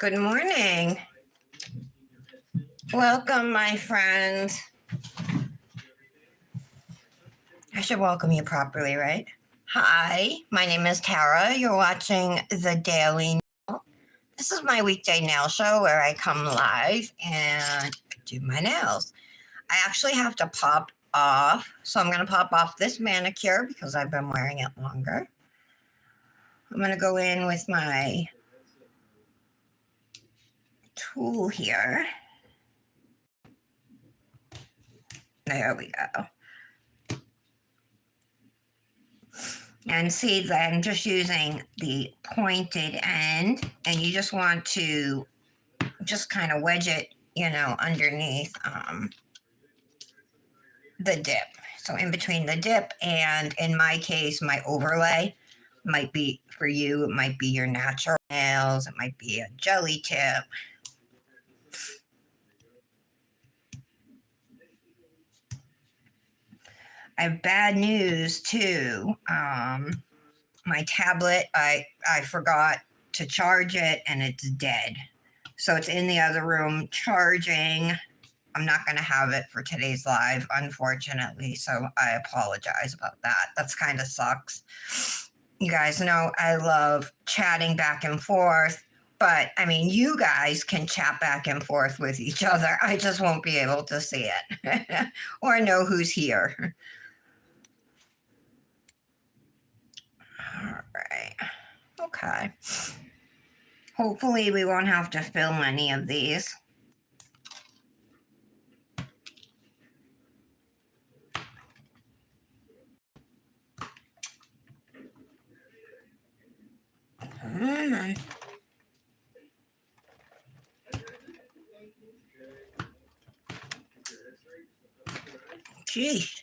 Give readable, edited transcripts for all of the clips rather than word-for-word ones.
Good morning. Welcome, my friends. I should welcome you properly, right? Hi, my name is Tara. You're watching The Daily Nail. This is my weekday nail show where I come live and do my nails. I actually have to pop off, so I'm going to pop off this manicure because I've been wearing it longer. I'm going to go in with my tool here. There we go. And see that I'm just using the pointed end, and you just want to just kind of wedge it, underneath the dip. So in between the dip and, in my case, my overlay. Might be for you, it might be your natural nails, it might be a jelly tip. I have bad news too. My tablet, I forgot to charge it and it's dead. So it's in the other room charging. I'm not going to have it for today's live, unfortunately. So I apologize about that. That's kind of sucks. You guys know I love chatting back and forth, but I mean, you guys can chat back and forth with each other. I just won't be able to see it or know who's here. All right. Okay. Hopefully we won't have to film any of these. Geez.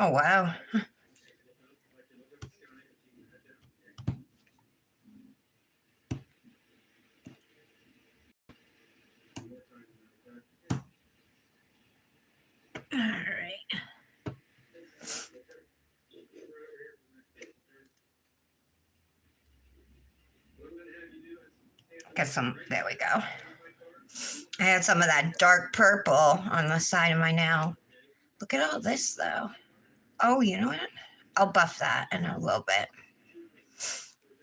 Oh, wow. All right. Get some, there we go. I had some of that dark purple on the side of my nail. Look at all this, though. Oh, you know what? I'll buff that in a little bit.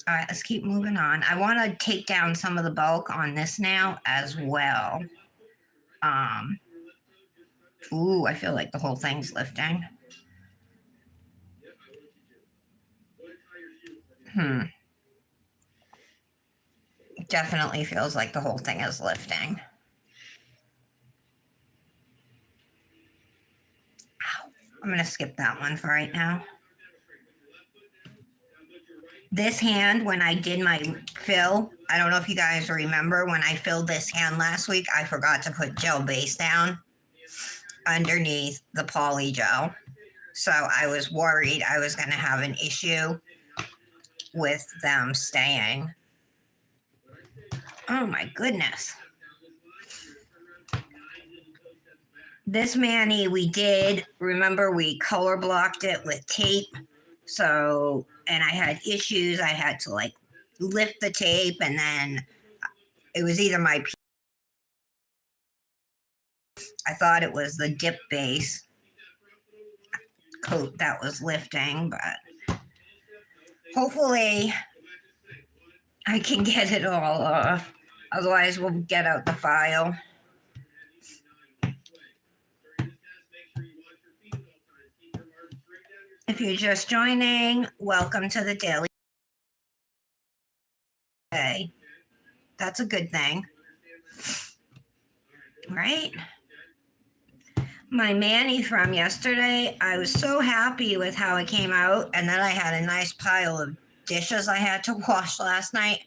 All right, let's keep moving on. I want to take down some of the bulk on this nail as well. Ooh, I feel like the whole thing's lifting. Definitely feels like the whole thing is lifting. Ow. I'm going to skip that one for right now. This hand, when I did my fill, I don't know if you guys remember, when I filled this hand last week, I forgot to put gel base down underneath the Polygel. So I was worried I was going to have an issue with them staying. Oh my goodness. This mani we did, remember we color blocked it with tape. So, and I had issues. I had to like lift the tape, and then it was either I thought it was the dip base coat that was lifting, but hopefully I can get it all off. Otherwise, we'll get out the file. If you're just joining, welcome to the Daily Day. That's a good thing, right? My mani from yesterday, I was so happy with how it came out, and then I had a nice pile of dishes I had to wash last night.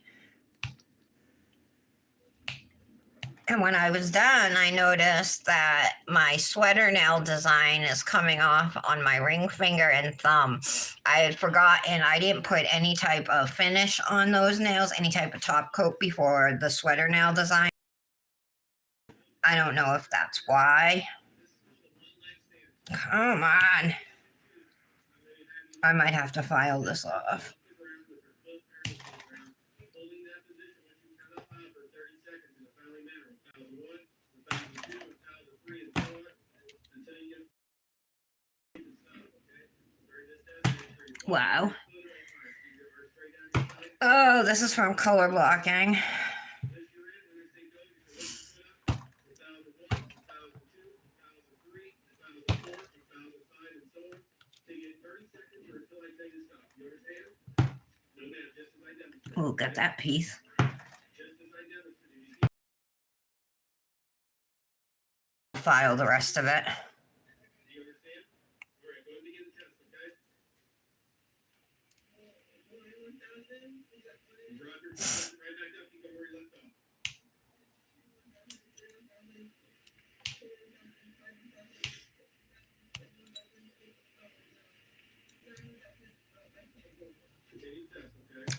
And when I was done, I noticed that my sweater nail design is coming off on my ring finger and thumb. I had forgotten I didn't put any type of finish on those nails, any type of top coat before the sweater nail design. I don't know if that's why. Come on. I might have to file this off. Wow. Oh, this is from color blocking. Oh, got that piece. File the rest of it.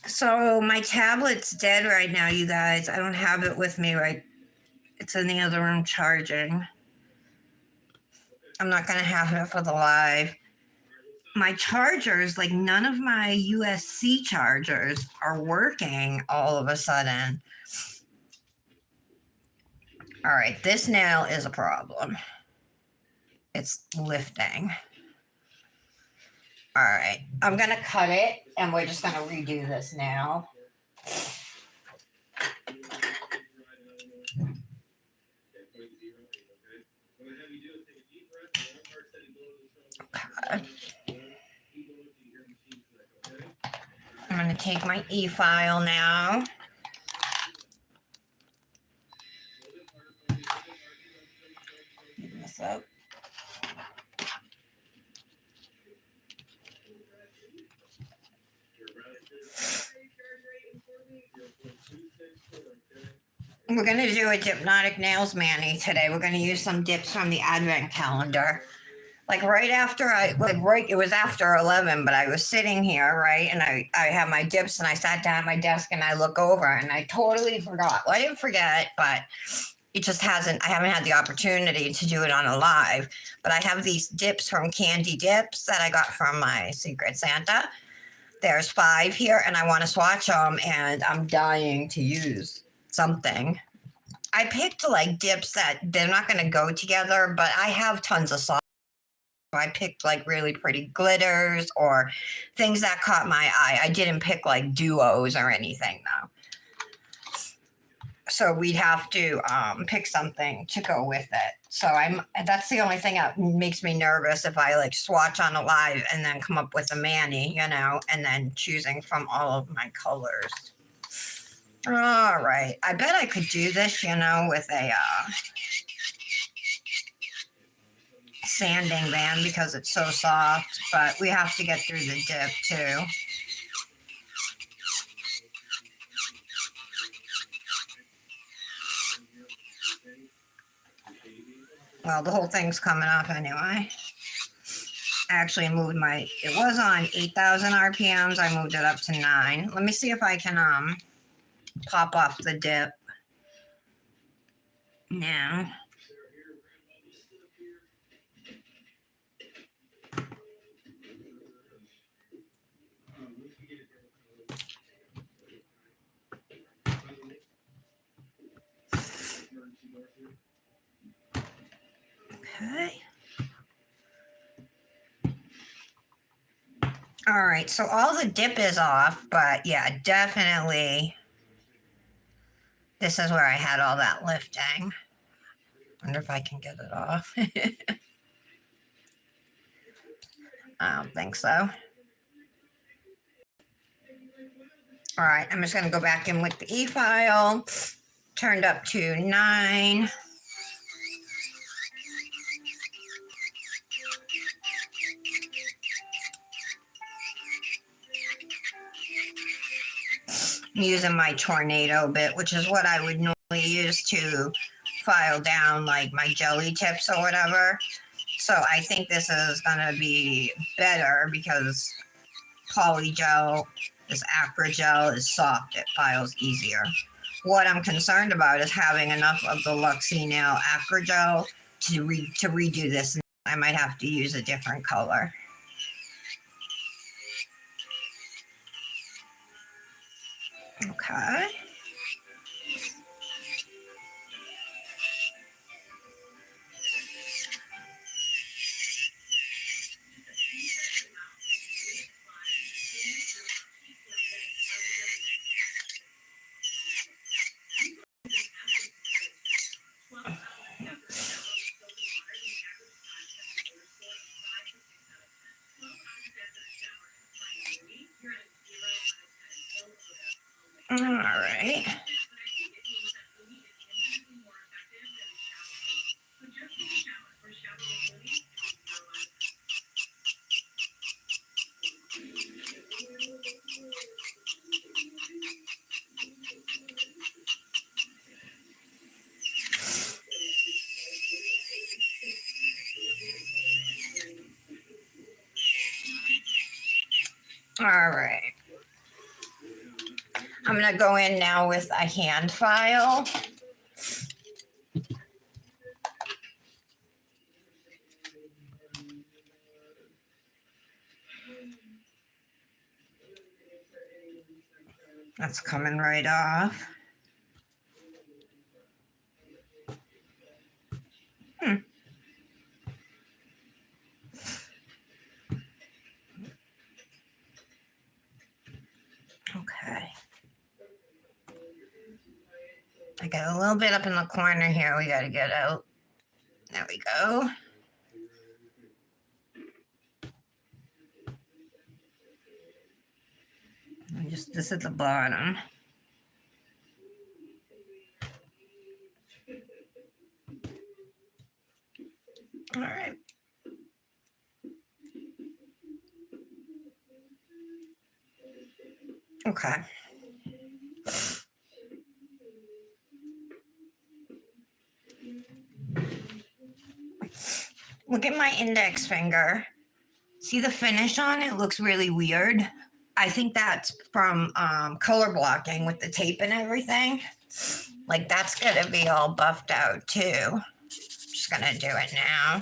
So my tablet's dead right now, you guys. I don't have it with me right. It's in the other room charging. I'm not going to have it for the live. My chargers, like none of my USB chargers are working all of a sudden. All right, this nail is a problem. It's lifting. All right, I'm going to cut it and we're just going to redo this now. Okay. I'm going to take my e-file now. Get this up. We're going to do a Dipnotic nails mani today. We're going to use some dips from the advent calendar. Like right after it was after 11, but I was sitting here, right? And I had my dips and I sat down at my desk and I look over and I totally forgot. Well, I didn't forget, but it just I haven't had the opportunity to do it on a live. But I have these dips from Candy Dips that I got from my Secret Santa. There's 5 here and I want to swatch them and I'm dying to use something. I picked like dips that they're not going to go together, but I have tons of sauce. I picked like really pretty glitters or things that caught my eye. I didn't pick like duos or anything though. So we'd have to pick something to go with it. So that's the only thing that makes me nervous if I like swatch on a live and then come up with a mani, you know, and then choosing from all of my colors. All right. I bet I could do this, you know, with a sanding band because it's so soft, but we have to get through the dip too. Well, the whole thing's coming off anyway. I actually moved it was on 8,000 RPMs. I moved it up to 9. Let me see if I can pop off the dip now. Okay. All right, so all the dip is off, but yeah, definitely this is where I had all that lifting. Wonder if I can get it off. I don't think so. All right, I'm just going to go back in with the e-file, turned up to 9. I'm using my tornado bit, which is what I would normally use to file down like my jelly tips or whatever. So I think this is going to be better because Polygel, this Acrogel is soft. It files easier. What I'm concerned about is having enough of the Luxie Nail Acrogel to redo this. I might have to use a different color. Okay. All right. All right. I'm going to go in now with a hand file. That's coming right off. Okay. I got a little bit up in the corner here we got to get out. There we go. And just this at the bottom. All right. Okay. Look at my index finger. See the finish on it? Looks really weird. I think that's from color blocking with the tape and everything. Like that's gonna be all buffed out too. Just gonna do it now.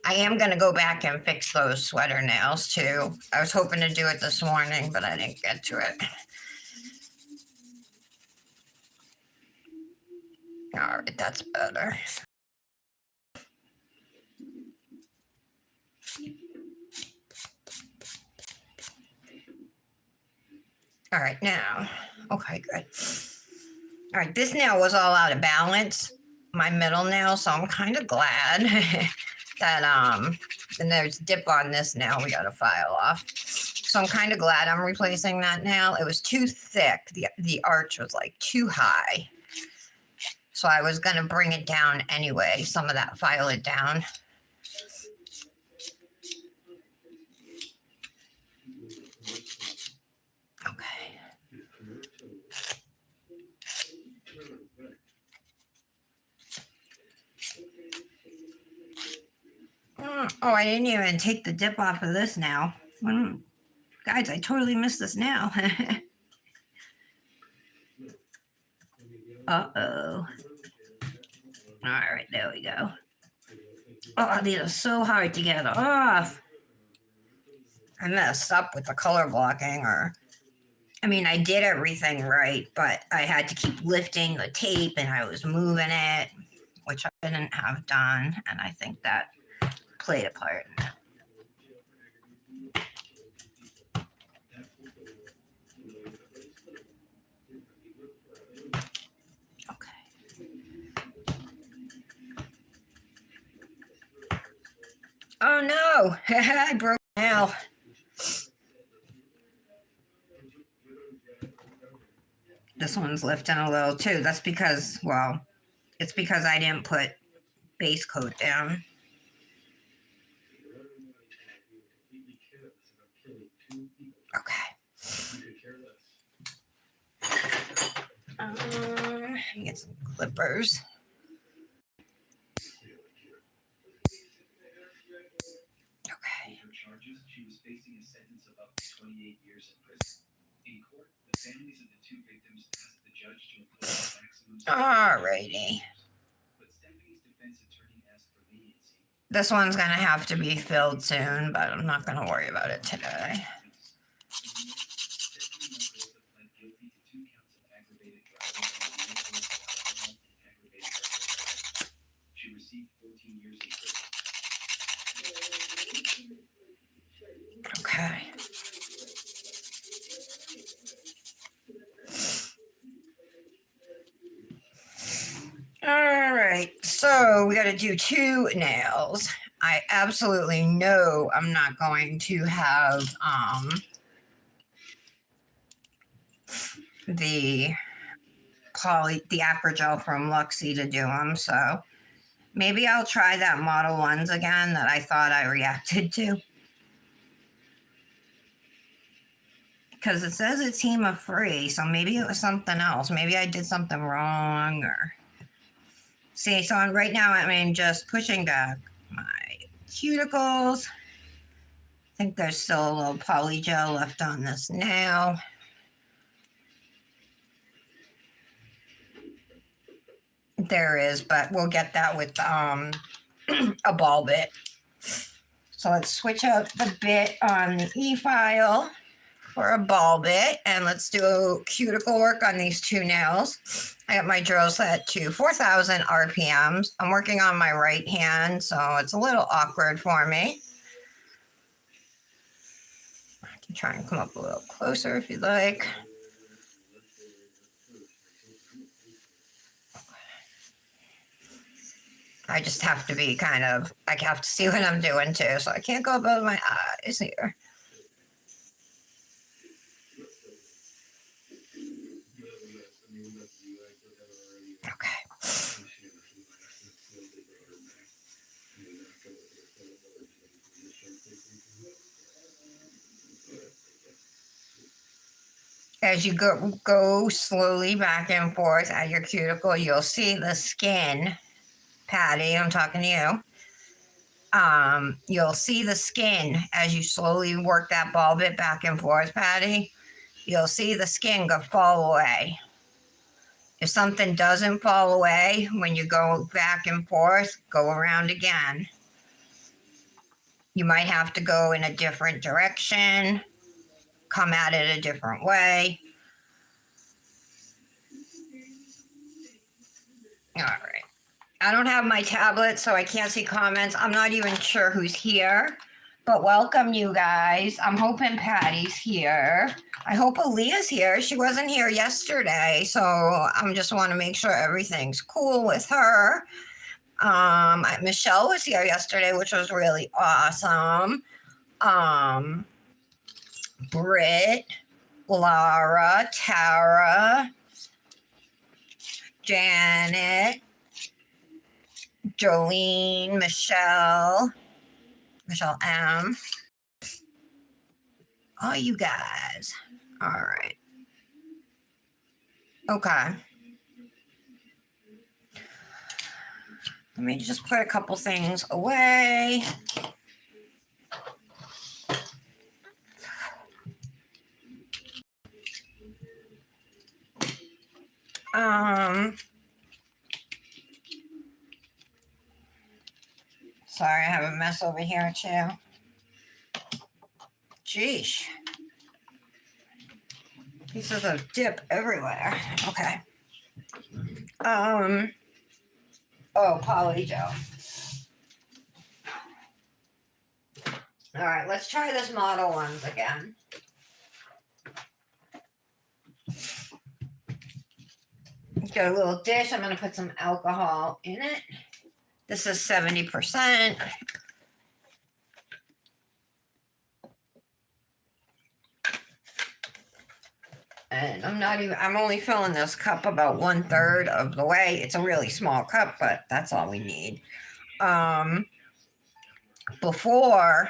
I am gonna go back and fix those sweater nails too. I was hoping to do it this morning, but I didn't get to it. All right, that's better. All right, now, okay, good. All right, this nail was all out of balance, my middle nail, so I'm kind of glad that, and there's dip on this nail we got to file off. So I'm kind of glad I'm replacing that nail. It was too thick. The arch was like too high. So I was going to bring it down anyway, some of that, file it down. Okay. Oh, I didn't even take the dip off of this now. Guys, I totally missed this now. Uh-oh. All right, there we go. Oh, these are so hard to get off. I messed up with the color blocking, I mean, I did everything right, but I had to keep lifting the tape and I was moving it, which I didn't have done, and I think that played a part in it. Oh no, I broke the nail. This one's lifting a little too. That's because, well, it's because I didn't put base coat down. Okay. Get some clippers. Okay. She was facing a sentence of up to 28 years in prison. In court, the families of the two victims asked the judge to impose maximum. Alrighty. But Stephanie's defense attorney asked for leniency. This one's gonna have to be filled soon, but I'm not gonna worry about it today. She received 14 years in prison. Okay. All right, so we got to do 2 nails. I absolutely know I'm not going to have the Acrogel from Luxie to do them. So maybe I'll try that Model 1s again that I thought I reacted to. Because it says it's HEMA free, so maybe it was something else. Maybe I did something wrong or... See, so right now I'm just pushing back my cuticles. I think there's still a little polygel left on this nail. There is, but we'll get that with a ball bit. So let's switch out the bit on the E-file for a ball bit, and let's do cuticle work on these two nails. I got my drill set to 4,000 RPMs. I'm working on my right hand, so it's a little awkward for me. I can try and come up a little closer if you'd like. I just have to be I have to see what I'm doing too, so I can't go above my eyes here. Okay. As you go slowly back and forth at your cuticle, you'll see the skin. Patty, I'm talking to you. You'll see the skin as you slowly work that ball bit back and forth, Patty. You'll see the skin fall away. If something doesn't fall away when you go back and forth, go around again. You might have to go in a different direction, come at it a different way. All right. I don't have my tablet, so I can't see comments. I'm not even sure who's here, but welcome, you guys. I'm hoping Patty's here. I hope Aaliyah's here. She wasn't here yesterday, so I just want to make sure everything's cool with her. Michelle was here yesterday, which was really awesome. Britt, Laura, Tara, Janet, Jolene, Michelle M. All you guys. All right. Okay. Let me just put a couple things away. Sorry, I have a mess over here too. Jeesh. Pieces of dip everywhere. Okay. Oh, polygel. All right, let's try this Model 1s again. Got a little dish. I'm going to put some alcohol in it. This is 70%. And I'm only filling this cup about 1/3 of the way. It's a really small cup, but that's all we need. Before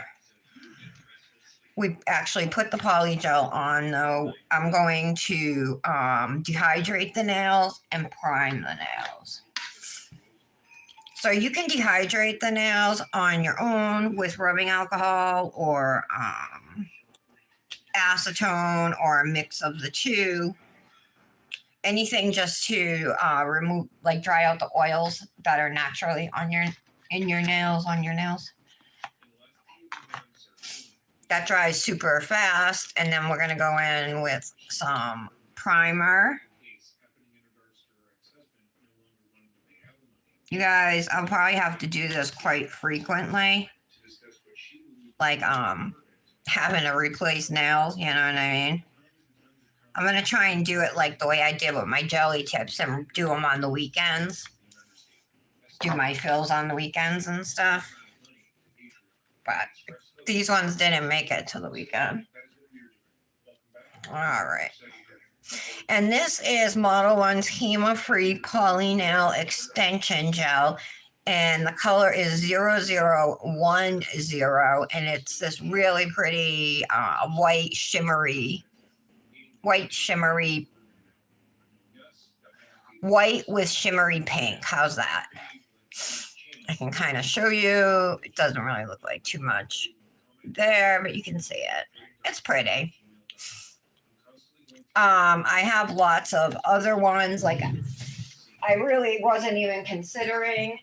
we actually put the polygel on, though, I'm going to dehydrate the nails and prime the nails. So you can dehydrate the nails on your own with rubbing alcohol or acetone or a mix of the two. Anything just to remove, dry out the oils that are naturally on your nails. That dries super fast, and then we're going to go in with some primer. You guys, I'll probably have to do this quite frequently. Having to replace nails, you know what I mean? I'm going to try and do it like the way I did with my jelly tips and do them on the weekends. Do my fills on the weekends and stuff. But these ones didn't make it to the weekend. All right. And this is Model 1's Hema-Free Polynail Extension Gel. And the color is 0010. And it's this really pretty white shimmery, white with shimmery pink. How's that? I can kind of show you. It doesn't really look like too much there, but you can see it. It's pretty. I have lots of other ones. Like, I really wasn't even considering.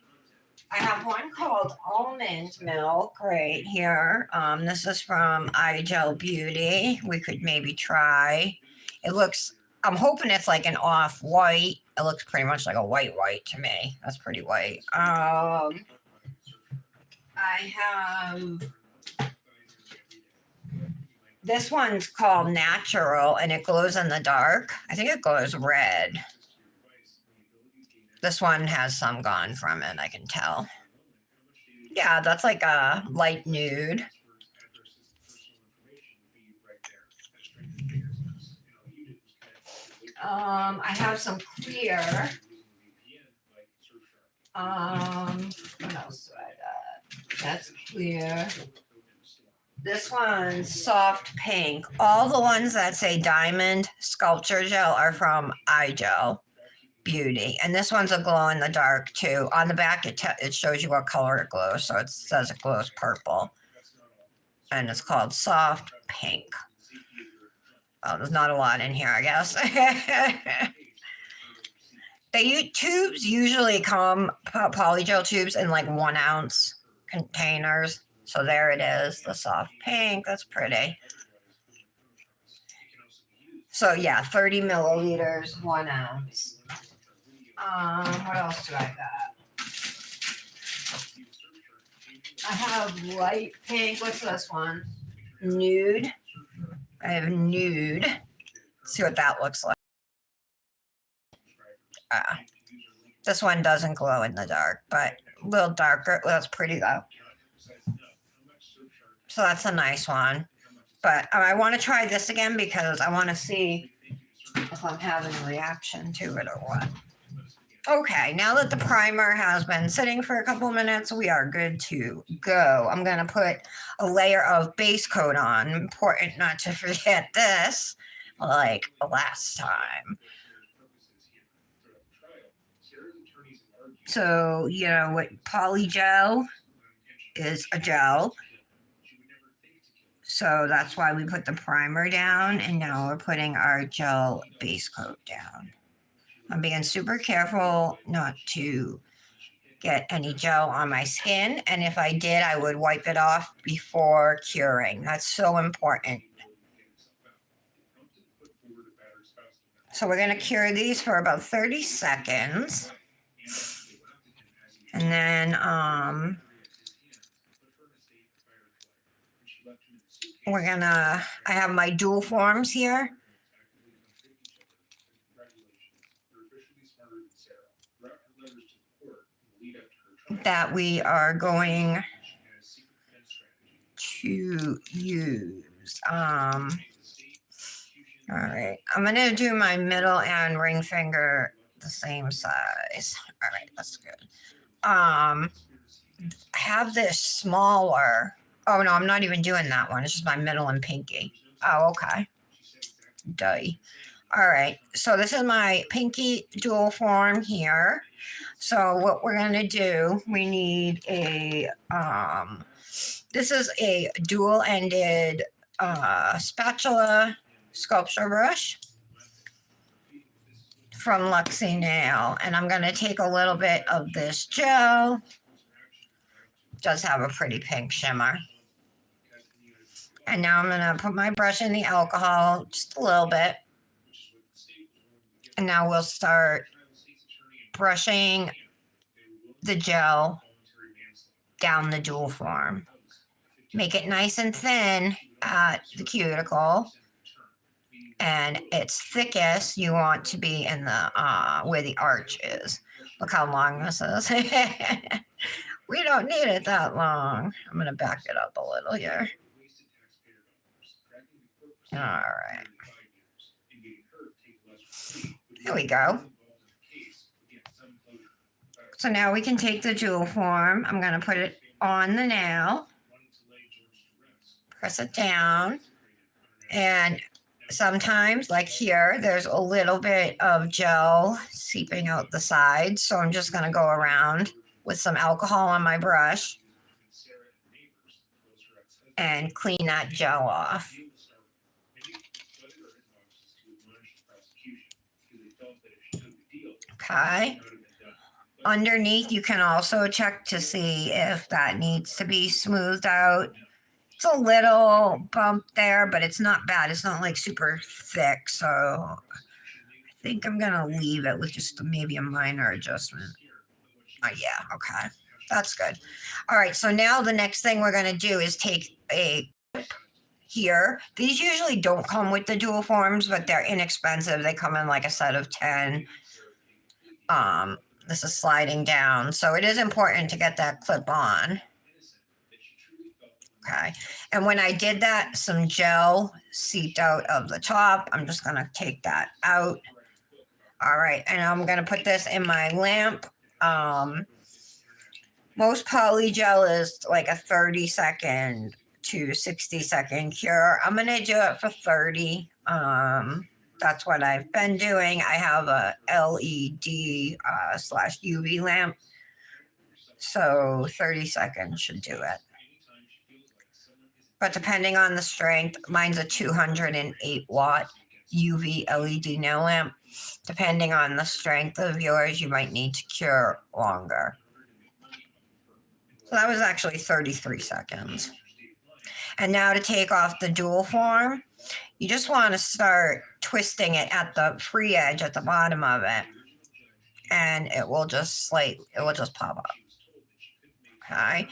I have one called Almond Milk right here. This is from iGel Beauty. We could maybe try. It looks, I'm hoping it's like an off-white. It looks pretty much like a white to me. That's pretty white. I have, this one's called Natural, and it glows in the dark. I think it glows red. This one has some gone from it, I can tell. Yeah, that's like a light nude. I have some clear. What else do I got? That's clear. This one's soft pink. All the ones that say Diamond Sculpture Gel are from iGel Beauty. And this one's a glow in the dark too. On the back, it shows you what color it glows. So it says it glows purple. And it's called Soft Pink. Oh, there's not a lot in here, I guess. The tubes usually come, polygel tubes, in like 1 ounce containers. So there it is, the soft pink. That's pretty. So yeah, 30 milliliters, 1 ounce. What else do I got? I have light pink. What's this one? Nude. I have nude. Let's see what that looks like. This one doesn't glow in the dark, but a little darker. Well, that's pretty though. So that's a nice one. But I want to try this again because I want to see if I'm having a reaction to it or what. Okay, now that the primer has been sitting for a couple minutes, we are good to go. I'm going to put a layer of base coat on. Important not to forget this, like last time. So, you know what, Polygel is a gel. So that's why we put the primer down, and now we're putting our gel base coat down. I'm being super careful not to get any gel on my skin, and if I did, I would wipe it off before curing. That's so important. So we're going to cure these for about 30 seconds. And then I have my dual forms here. That we are going to use. All right, I'm going to do my middle and ring finger the same size. All right, that's good. I have this smaller. Oh, no, I'm not even doing that one. It's just my middle and pinky. Oh, okay. Duh. All right, so this is my pinky dual form here. So what we're going to do, we need a, this is a dual-ended spatula sculpture brush from Luxie Nail. And I'm going to take a little bit of this gel. It does have a pretty pink shimmer. And now I'm going to put my brush in the alcohol, just a little bit. And now we'll start brushing the gel down the dual form. Make it nice and thin at the cuticle. And its thickest you want to be in the where the arch is. Look how long this is. We don't need it that long. I'm going to back it up a little here. All right. There we go. So now we can take the jewel form. I'm going to put it on the nail. Press it down. And sometimes, like here, there's a little bit of gel seeping out the sides. So I'm just going to go around with some alcohol on my brush and clean that gel off. Okay. Underneath, you can also check to see if that needs to be smoothed out. It's a little bump there, but it's not bad. It's not like super thick, so I think I'm going to leave it with just maybe a minor adjustment. Yeah, okay. That's good. All right, so now the next thing we're going to do is take a clip here. These usually don't come with the dual forms, but they're inexpensive. They come in like a set of 10. This is sliding down, so it is important to get that clip on. Okay, and when I did that, some gel seeped out of the top. I'm just going to take that out. All right, and I'm going to put this in my lamp. Most polygel is like a 30-second to 60-second cure. I'm going to do it for 30. That's what I've been doing. I have a LED slash UV lamp. So 30 seconds should do it. But depending on the strength, mine's a 208 watt UV LED nail lamp. Depending on the strength of yours, you might need to cure longer. So that was actually 33 seconds. And now to take off the dual form, you just want to start twisting it at the free edge at the bottom of it. And it will just pop up. Okay.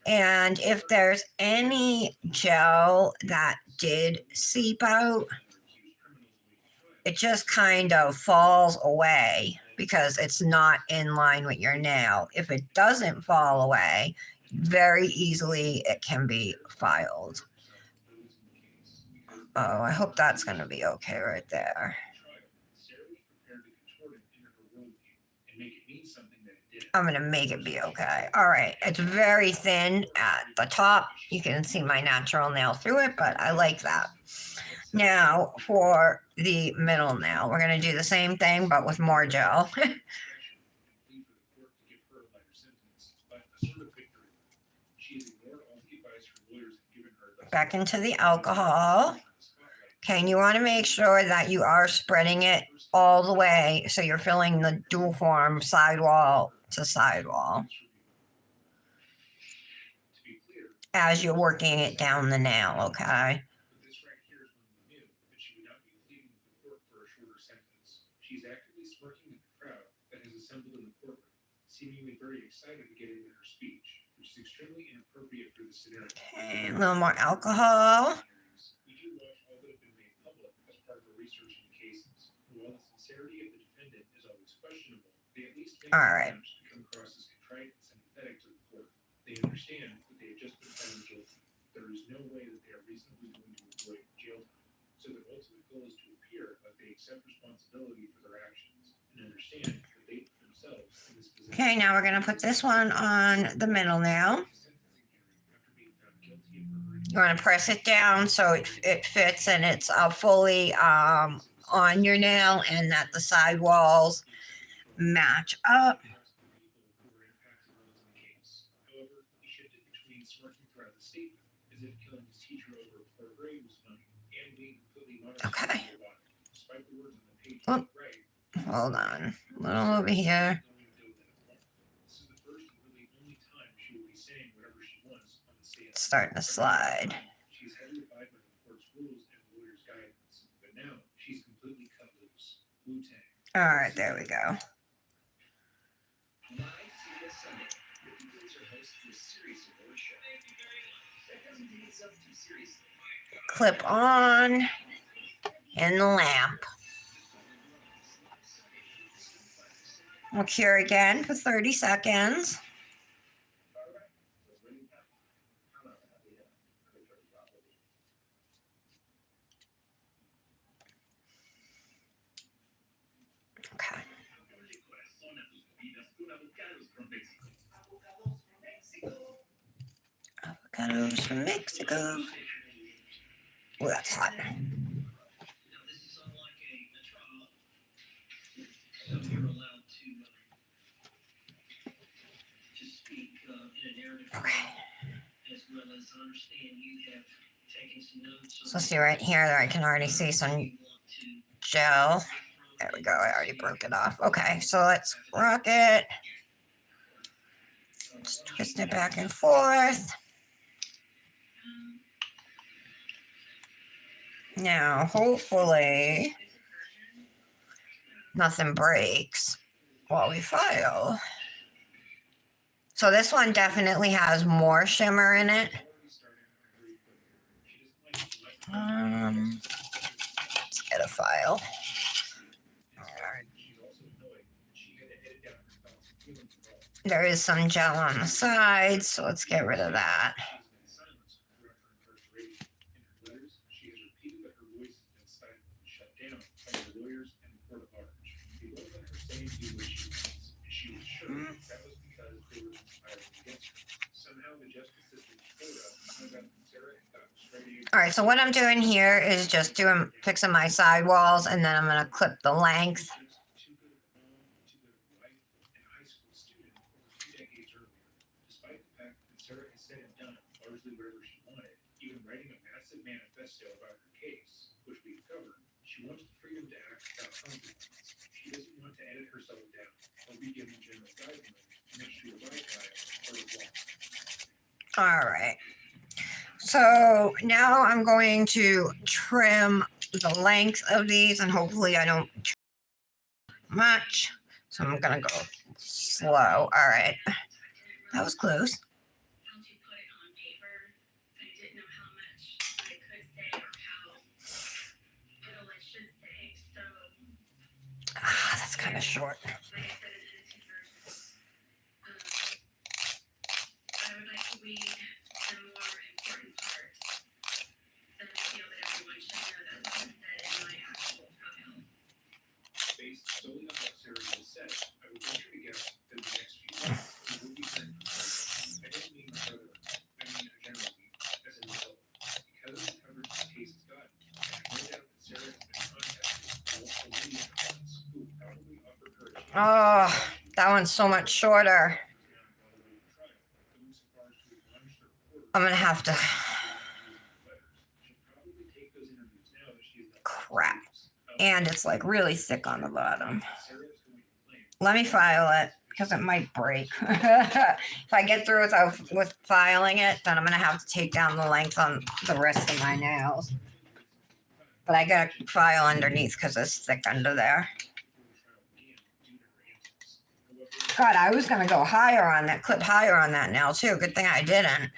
And if there's any gel that did seep out, it just kind of falls away because it's not in line with your nail. If it doesn't fall away, very easily it can be filed. Oh, I hope that's going to be okay right there. I'm going to make it be okay. All right. It's very thin at the top. You can see my natural nail through it, but I like that. Now for the middle nail, we're going to do the same thing, but with more gel. Back into the alcohol. Okay, and you want to make sure that you are spreading it all the way so you're filling the dual form sidewall to sidewall as you're working it down the nail, okay? Okay, a little more alcohol. All right. They understand that they have just been found guilty. There is no way that they are reasonably going to avoid jail time. So their ultimate goal is to appear like they accept responsibility for their actions and understand that they themselves in this position. Okay, now we're going to put this one on the middle nail. You want to press it down so it fits and it's fully on your nail and that the side walls match up. Okay. Oh, hold on. A little over here. It's starting to slide. All right, there we go. Clip on and the lamp. We'll cure again for 30 seconds. avocados from Mexico. Oh, that's hot. Okay. So see right here, there I can already see some gel. There we go, I already broke it off. Okay, so let's rock it. Just twist it back and forth. Now, hopefully, nothing breaks while we file. So this one definitely has more shimmer in it. Let's get a file. There is some gel on the sides, so let's get rid of that. All right, so what I'm doing here is just fixing my sidewalls, and then I'm going to clip the length. All right. So now I'm going to trim the length of these, and hopefully I don't trim much. So I'm going to go slow. All right. That was close. Ah, that's kind of short. Oh, that one's so much shorter. I'm going to have to... Crap. And it's like really thick on the bottom. Let me file it because it might break. If I get through with filing it, then I'm going to have to take down the length on the rest of my nails. But I got to file underneath because it's thick under there. God, I was going to go higher on that, clip higher on that nail too. Good thing I didn't.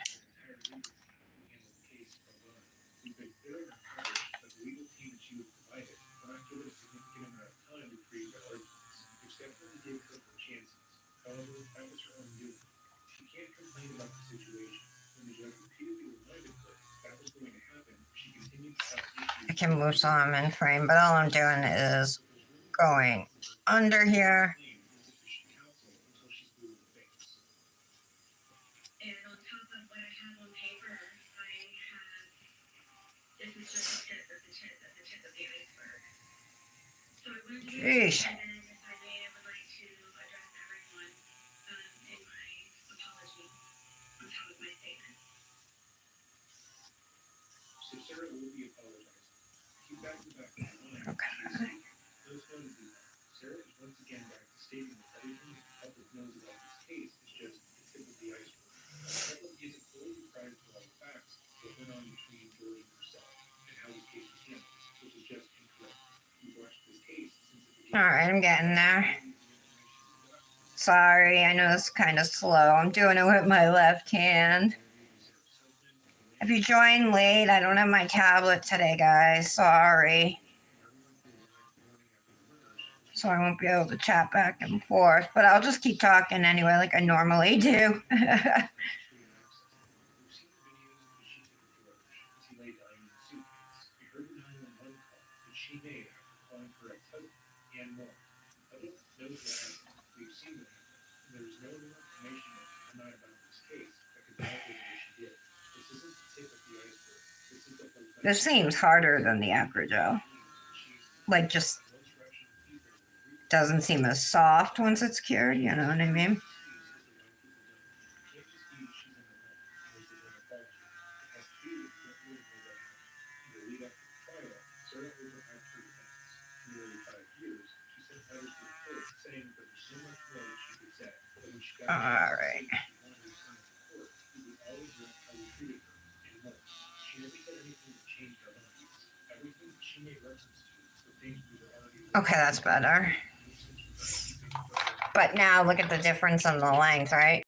I can move some in frame, but all I'm doing is going under here. Jeez. Okay. All right, I'm getting there. Sorry, I know it's kind of slow. I'm doing it with my left hand. If you joined late, I don't have my tablet today, guys. Sorry. So I won't be able to chat back and forth, but I'll just keep talking anyway, like I normally do. This seems harder than the acrogel. Like, just doesn't seem as soft once it's cured, you know what I mean? All right. Okay, that's better. But now look at the difference in the length, right?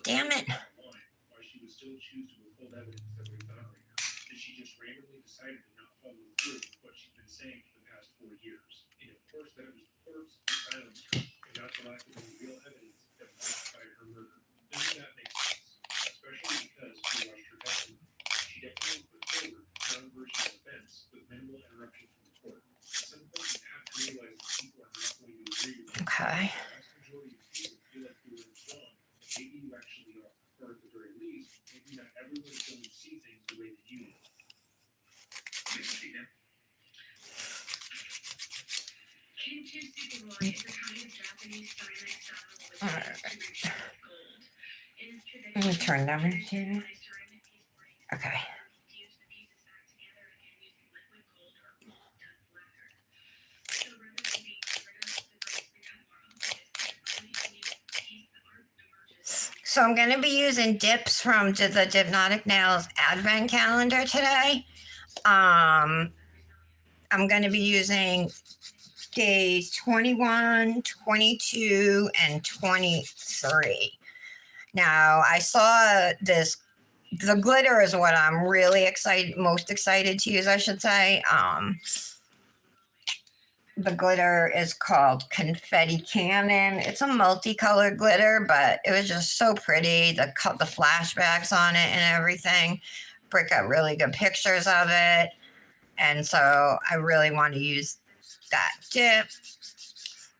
Damn it. Okay. All right. Let me turn down here. Okay. So I'm going to be using dips from the Dipnotic Nails Advent Calendar today. I'm going to be using days 21, 22, and 23. Now, I saw this. The glitter is what I'm really most excited to use, I should say. The glitter is called Confetti Cannon. It's a multicolored glitter, but it was just so pretty. The flashbacks on it and everything. Brick got really good pictures of it. And so I really want to use that dip.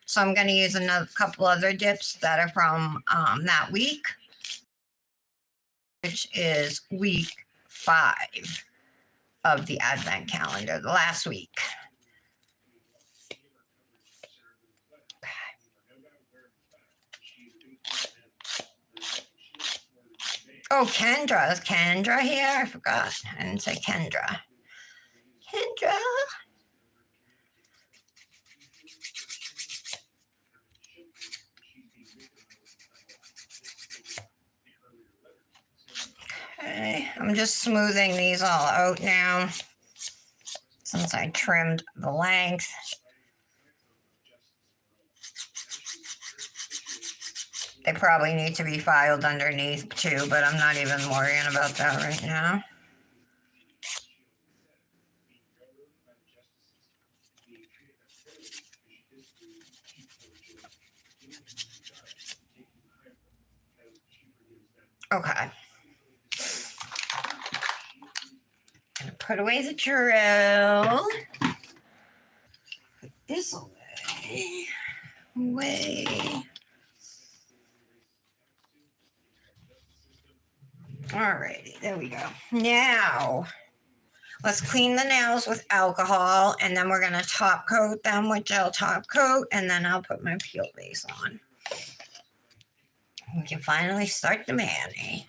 So I'm going to use another couple other dips that are from that week, which is week 5 of the Advent Calendar, the last week. Oh, Kendra. Is Kendra here? I forgot. I didn't say Kendra. Kendra. Okay. I'm just smoothing these all out now since I trimmed the length. They probably need to be filed underneath too, but I'm not even worrying about that right now. Okay. Gonna put away the drill. Put this away. Away. Alrighty, there we go. Now, let's clean the nails with alcohol, and then we're gonna top coat them with gel top coat, and then I'll put my peel base on. We can finally start the mani.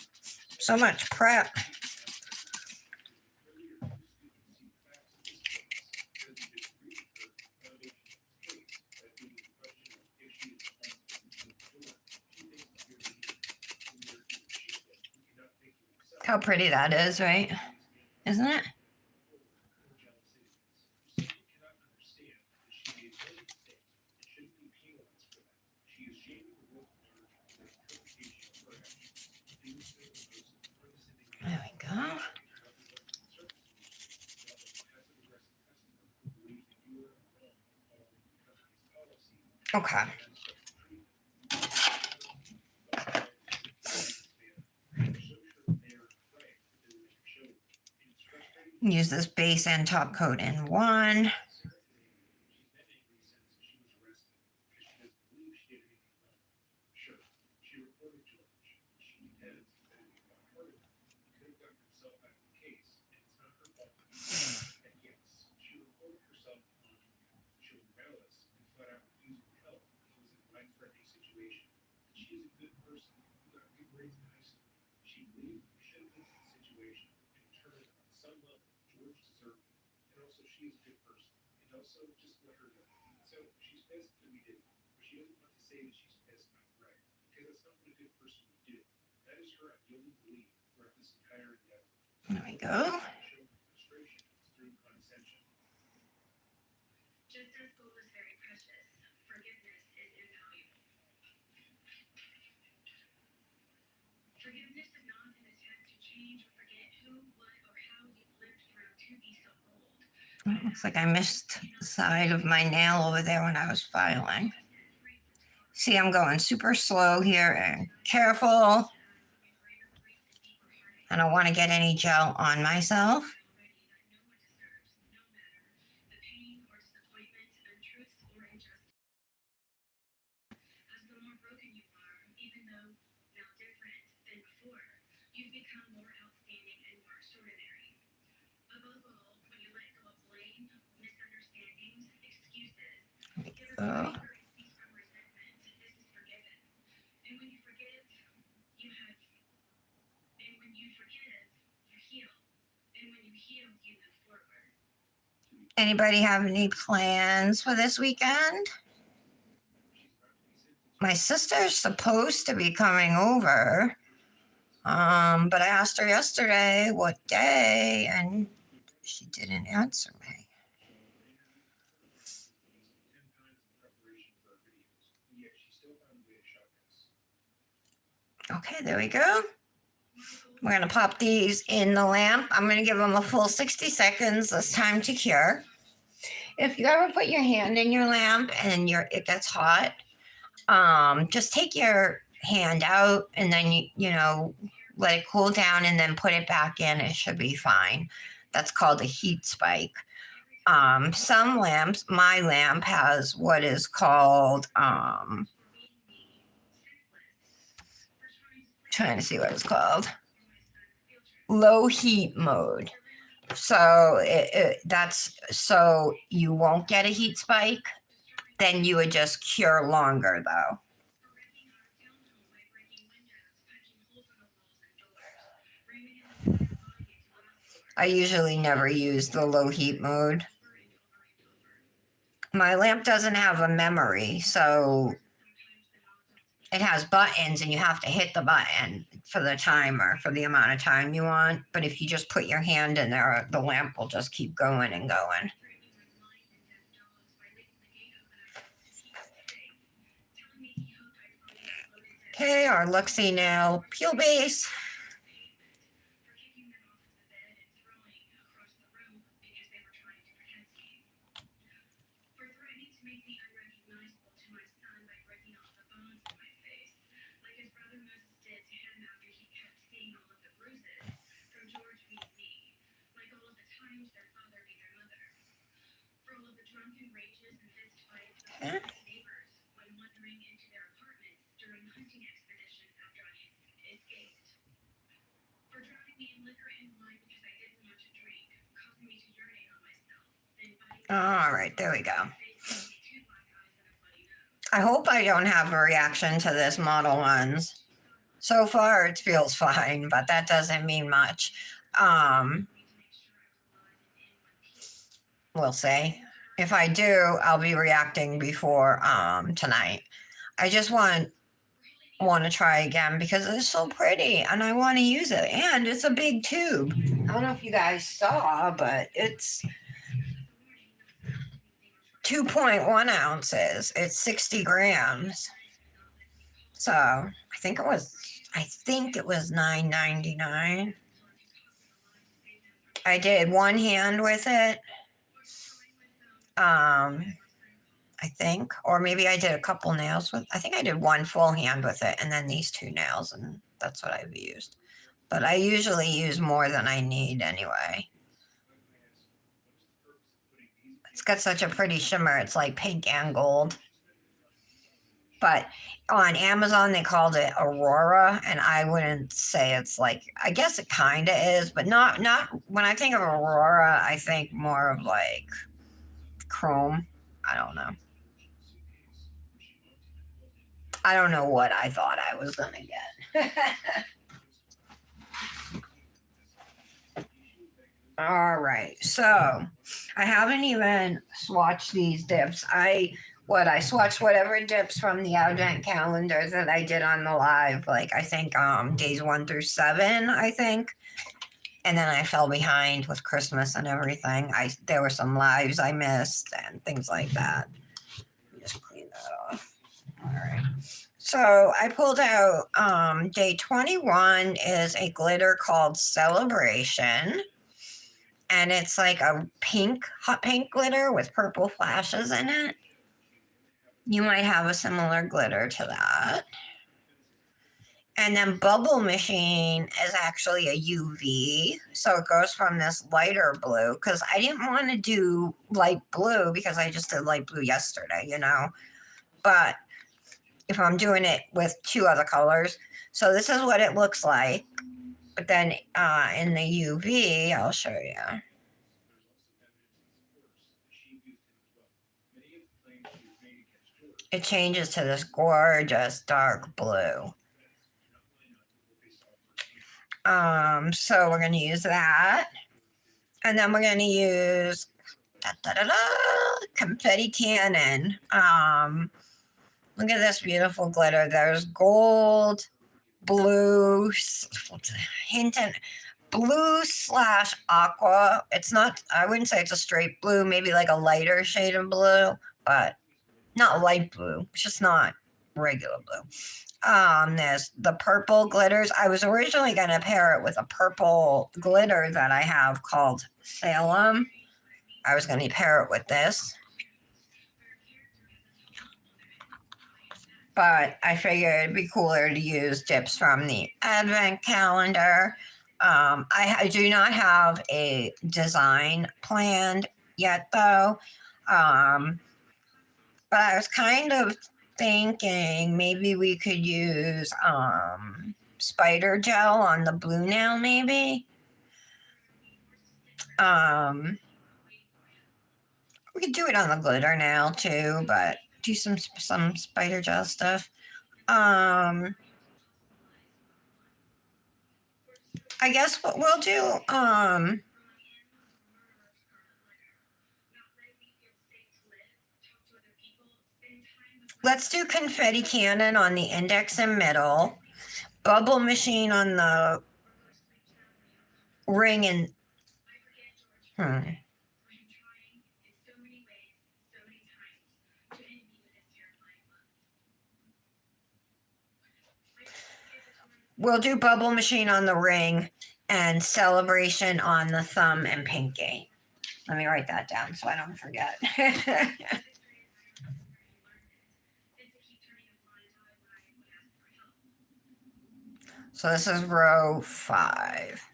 So much prep. How pretty that is, right? Isn't it? There we go. Okay. Use this base and top coat in one. There we go. Looks like I missed the side of my nail over there when I was filing. See, I'm going super slow here and careful. I don't want to get any gel on myself. Oh. Anybody have any plans for this weekend? My sister's supposed to be coming over. But I asked her yesterday what day, and she didn't answer me. Okay, there we go. We're going to pop these in the lamp. I'm going to give them a full 60 seconds. This time to cure. If you ever put your hand in your lamp and it gets hot, just take your hand out and then you let it cool down and then put it back in. It should be fine. That's called a heat spike. Some lamps, my lamp has what is called trying to see what it's called, low heat mode. So that's so you won't get a heat spike. Then you would just cure longer though. I usually never use the low heat mode. My lamp doesn't have a memory, so it has buttons and you have to hit the button for the timer for the amount of time you want. But if you just put your hand in there, the lamp will just keep going and going. Okay, our Luxie nail peel base. Okay. All right, there we go. I hope I don't have a reaction to this Model Ones. So far, it feels fine, but that doesn't mean much. We'll see. If I do, I'll be reacting before tonight. I just want to try again because it's so pretty and I want to use it. And it's a big tube. I don't know if you guys saw, but it's 2.1 ounces. It's 60 grams. So I think it was $9.99. I did one hand with it. I think, or maybe I did a couple nails with. I think I did one full hand with it, and then these two nails, and that's what I've used. But I usually use more than I need anyway. It's got such a pretty shimmer. It's like pink and gold. But on Amazon, they called it Aurora, and I wouldn't say it's like, I guess it kind of is, but not when I think of Aurora, I think more of like chrome. I don't know. I don't know what I thought I was going to get. All right, so I haven't even swatched these dips. I swatched whatever dips from the advent calendar that I did on the live, like I think days 1 through 7, I think. And then I fell behind with Christmas and everything. There were some lives I missed and things like that. Let me just clean that off. All right. So I pulled out day 21 is a glitter called Celebration. And it's like a hot pink glitter with purple flashes in it. You might have a similar glitter to that. And then Bubble Machine is actually a UV. So it goes from this lighter blue because I didn't want to do light blue because I just did light blue yesterday, you know. But if I'm doing it with 2 other colors, so this is what it looks like. But then in the UV, I'll show you. It changes to this gorgeous dark blue. So we're going to use that. And then we're going to use confetti cannon. Look at this beautiful glitter. There's gold, blue, hinting blue / aqua. It's not, I wouldn't say it's a straight blue, maybe like a lighter shade of blue, but not light blue. It's just not regular blue. There's the purple glitters. I was originally going to pair it with a purple glitter that I have called Salem. I was going to pair it with this. But I figured it'd be cooler to use dips from the advent calendar. I do not have a design planned yet, though. But I was kind of thinking maybe we could use spider gel on the blue nail, maybe. We could do it on the glitter nail too, but do some spider gel stuff. I guess what we'll do, let's do confetti cannon on the index and middle, bubble machine on the ring and we'll do bubble machine on the ring and celebration on the thumb and pinky. Let me write that down so I don't forget. So this is row 5.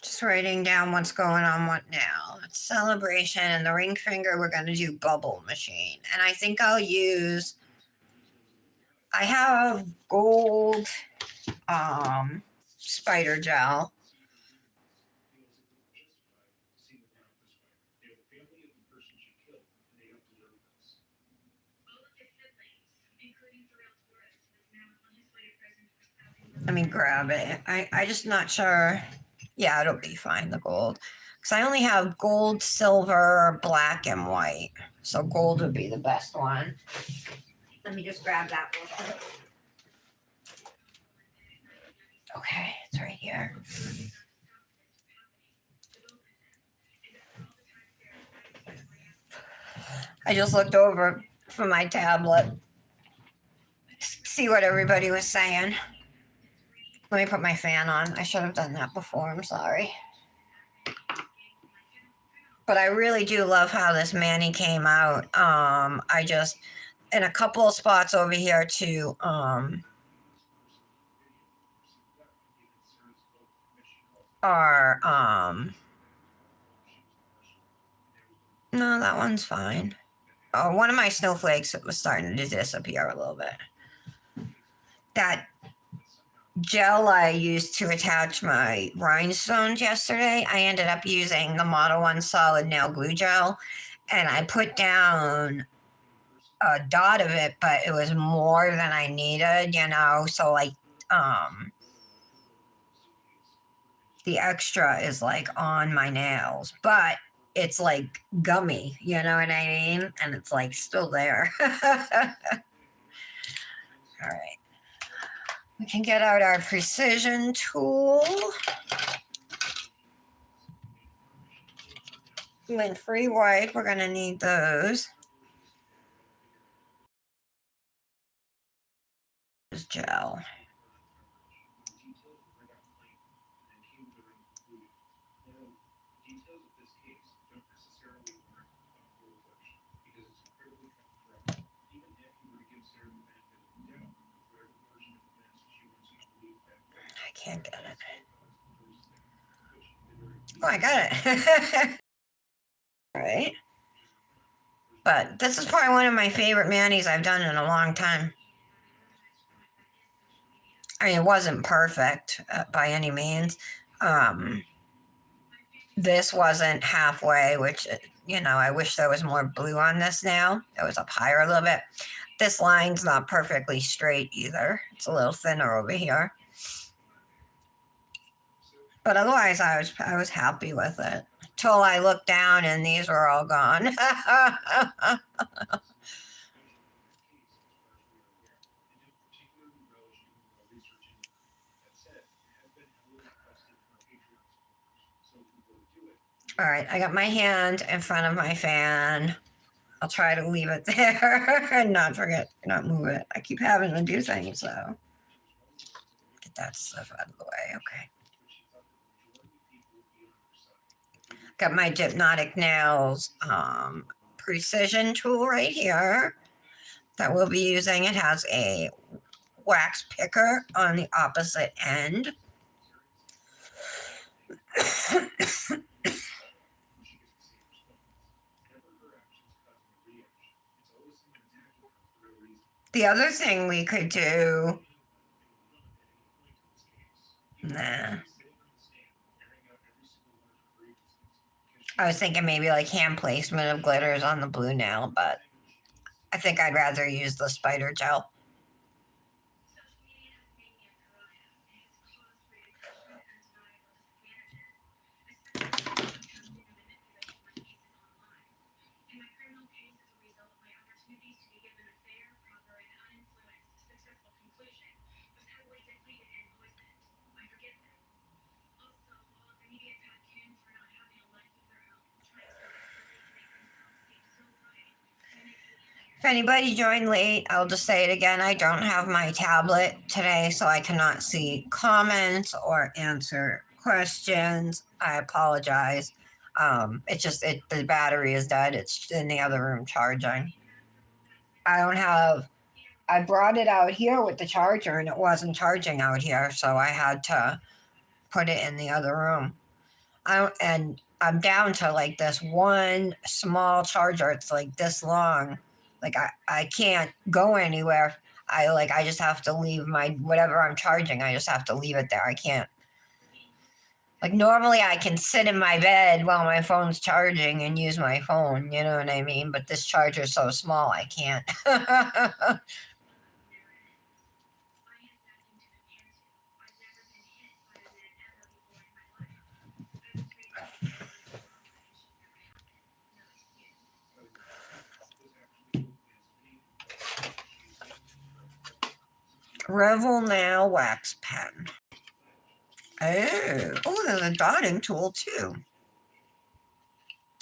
Just writing down what's going on what now. It's celebration and the ring finger, we're going to do bubble machine. And I think I'll use, I have gold spider gel. Let me grab it. I just not sure. Yeah, it'll be fine, the gold. Because I only have gold, silver, black, and white. So gold would be the best one. Let me just grab that real quick. Okay, it's right here. I just looked over from my tablet to see what everybody was saying. Let me put my fan on. I should have done that before. I'm sorry. But I really do love how this mani came out. I just, in a couple of spots over here too, are, no, that one's fine. Oh, one of my snowflakes was starting to disappear a little bit. That gel I used to attach my rhinestones yesterday, I ended up using the Model 1 solid nail glue gel, and I put down a dot of it, but it was more than I needed, you know, so like the extra is like on my nails, but it's like gummy, you know what I mean? And it's like still there. All right. We can get out our precision tool. Lint-free white, we're gonna need those. Gel. I can't get it. Oh, I got it. All right. But this is probably one of my favorite manis I've done in a long time. I mean, it wasn't perfect by any means. This wasn't halfway, which, you know, I wish there was more blue on this now. It was up higher a little bit. This line's not perfectly straight either. It's a little thinner over here. But otherwise, I was happy with it. Till I looked down and these were all gone. All right, I got my hand in front of my fan. I'll try to leave it there and not move it. I keep having to do things, so get that stuff out of the way. Okay. Got my Dipnotic nails precision tool right here that we'll be using. It has a wax picker on the opposite end. The other thing we could do, nah. I was thinking maybe like hand placement of glitters on the blue nail, but I think I'd rather use the spider gel. If anybody joined late, I'll just say it again. I don't have my tablet today, so I cannot see comments or answer questions. I apologize. The battery is dead. It's in the other room charging. I brought it out here with the charger and it wasn't charging out here, so I had to put it in the other room. And I'm down to like this one small charger. It's like this long. Like I can't go anywhere. I just have to leave my whatever I'm charging. I just have to leave it there. I can't. Like normally I can sit in my bed while my phone's charging and use my phone, you know what I mean? But this charger's so small I can't. Revel Nail Wax Pen. Oh, there's a dotting tool too.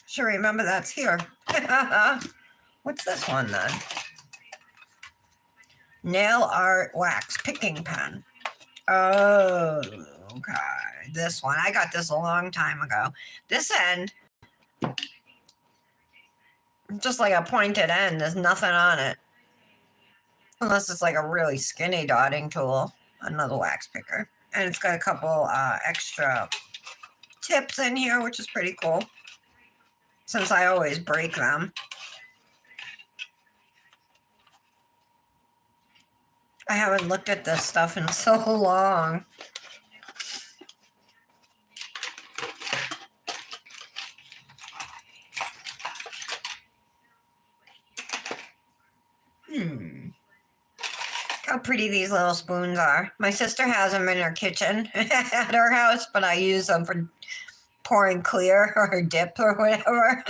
Sure, remember that's here. What's this one then? Nail Art Wax Picking Pen. Oh, okay. This one. I got this a long time ago. This end, just like a pointed end, there's nothing on it. Unless it's like a really skinny dotting tool. Another wax picker. And it's got a couple extra tips in here, which is pretty cool. Since I always break them. I haven't looked at this stuff in so long. How pretty these little spoons are. My sister has them in her kitchen at her house, but I use them for pouring clear or dip or whatever.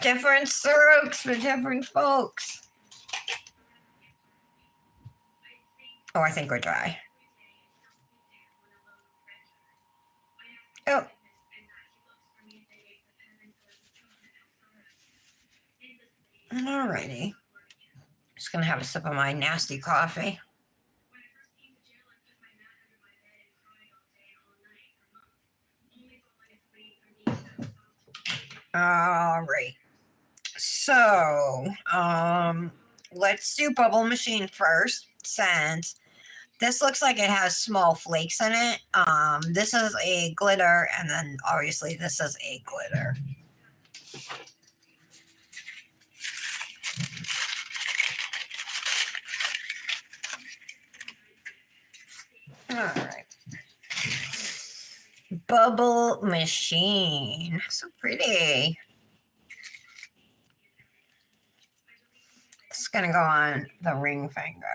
Different strokes for different folks. Oh, I think we're dry. Oh. Alrighty. Just gonna have a sip of my nasty coffee. All right. So, let's do bubble machine first, since this looks like it has small flakes in it. This is a glitter, and then obviously this is a glitter. All right. Bubble machine. So pretty. It's gonna go on the ring finger.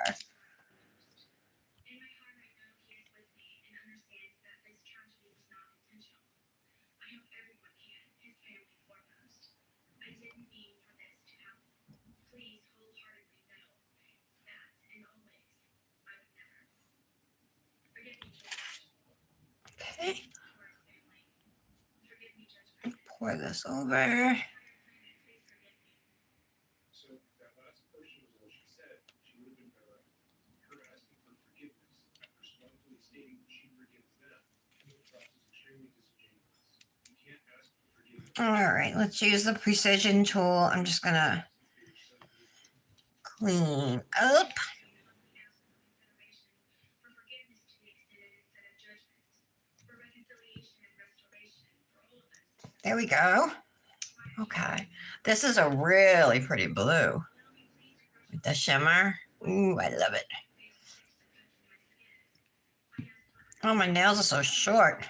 Okay. Pour this over. All right, let's use the precision tool. I'm just gonna clean up. There we go. Okay. This is a really pretty blue. With the shimmer. Ooh, I love it. Oh, my nails are so short.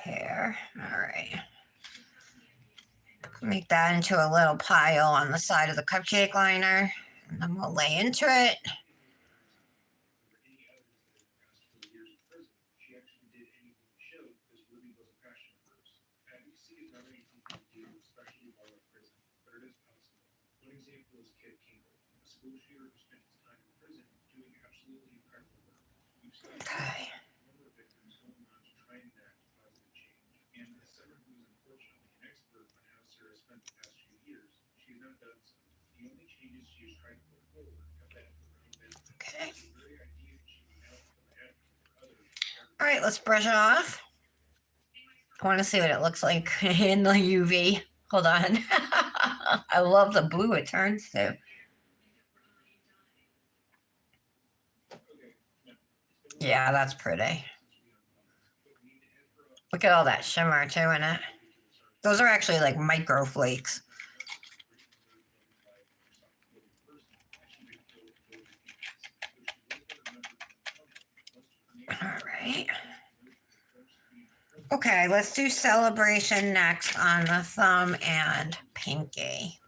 Hair. All right. Make that into a little pile on the side of the cupcake liner. And then we'll lay into it. Okay. Okay. All right, let's brush it off. I want to see what it looks like in the UV. Hold on. I love the blue it turns to. Yeah, that's pretty. Look at all that shimmer too in it. Those are actually like micro flakes. All right. Okay, let's do celebration next on the thumb and pinky.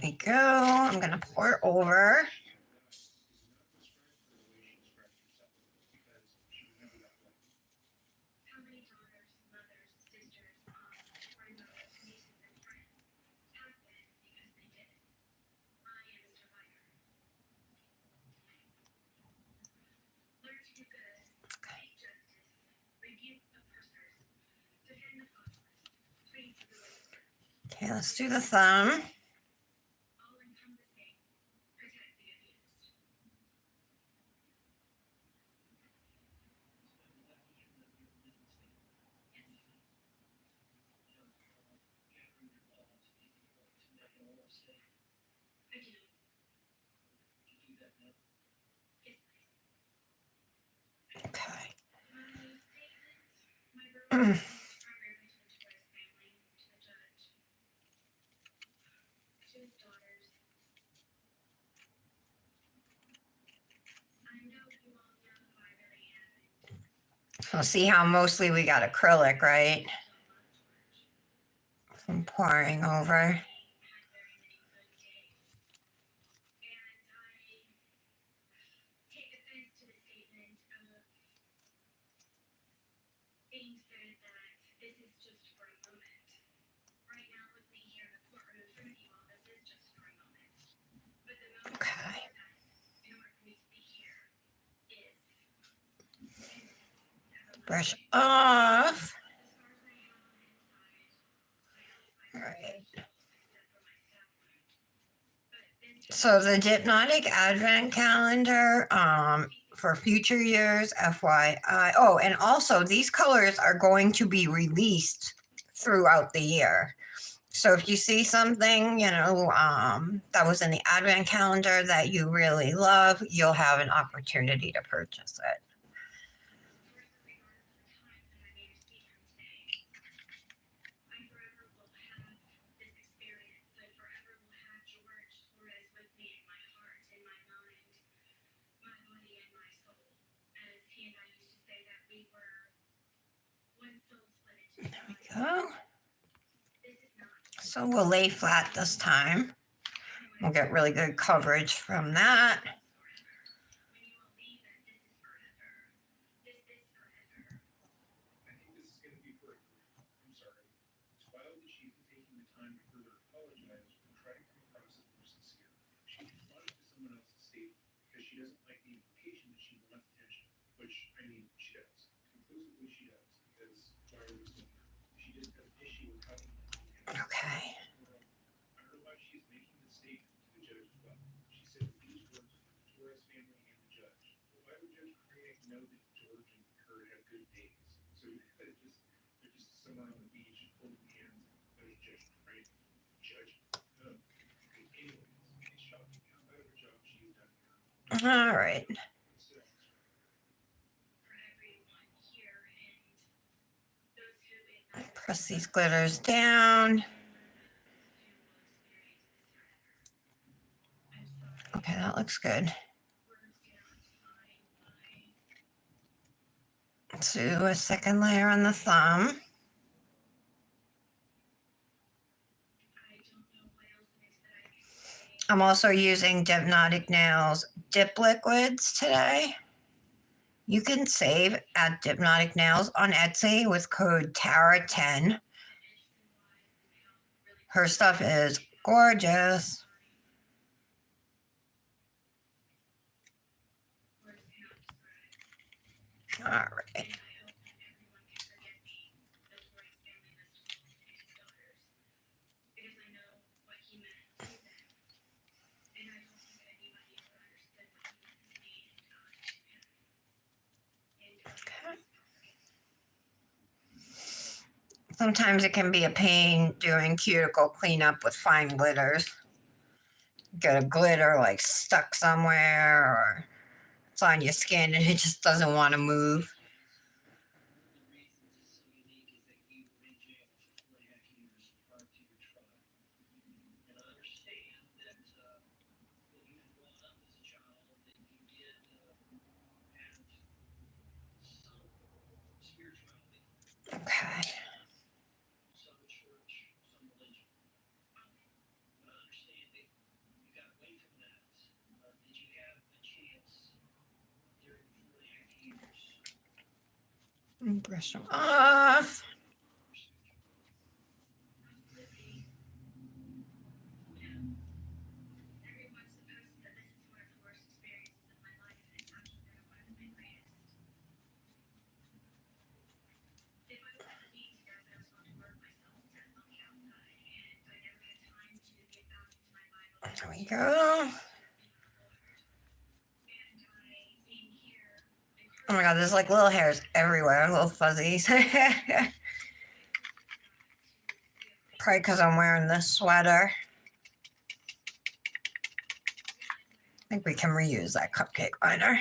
There we go. I'm going to pour it over. Okay, let's do the thumb. Okay. We'll see how mostly we got acrylic, right? From pouring over. Okay. Brush off. All right. So the Dipnotic Advent Calendar for future years, FYI. Oh, and also these colors are going to be released throughout the year. So if you see something, that was in the Advent Calendar that you really love, you'll have an opportunity to purchase it. There we go. So we'll lay flat this time. We'll get really good coverage from that. Okay. All right. Press these glitters down. Okay, that looks good. Let's do a second layer on the thumb. I'm also using Dipnotic Nails dip liquids today. You can save at Dipnotic Nails on Etsy with code TARA10. Her stuff is gorgeous. All right. Okay. Sometimes it can be a pain doing cuticle cleanup with fine glitters. Get a glitter like stuck somewhere or it's on your skin and it just doesn't want to move. Okay. Brush them off. we go. Oh my god, there's like little hairs everywhere, little fuzzies. Probably because I'm wearing this sweater. I think we can reuse that cupcake liner.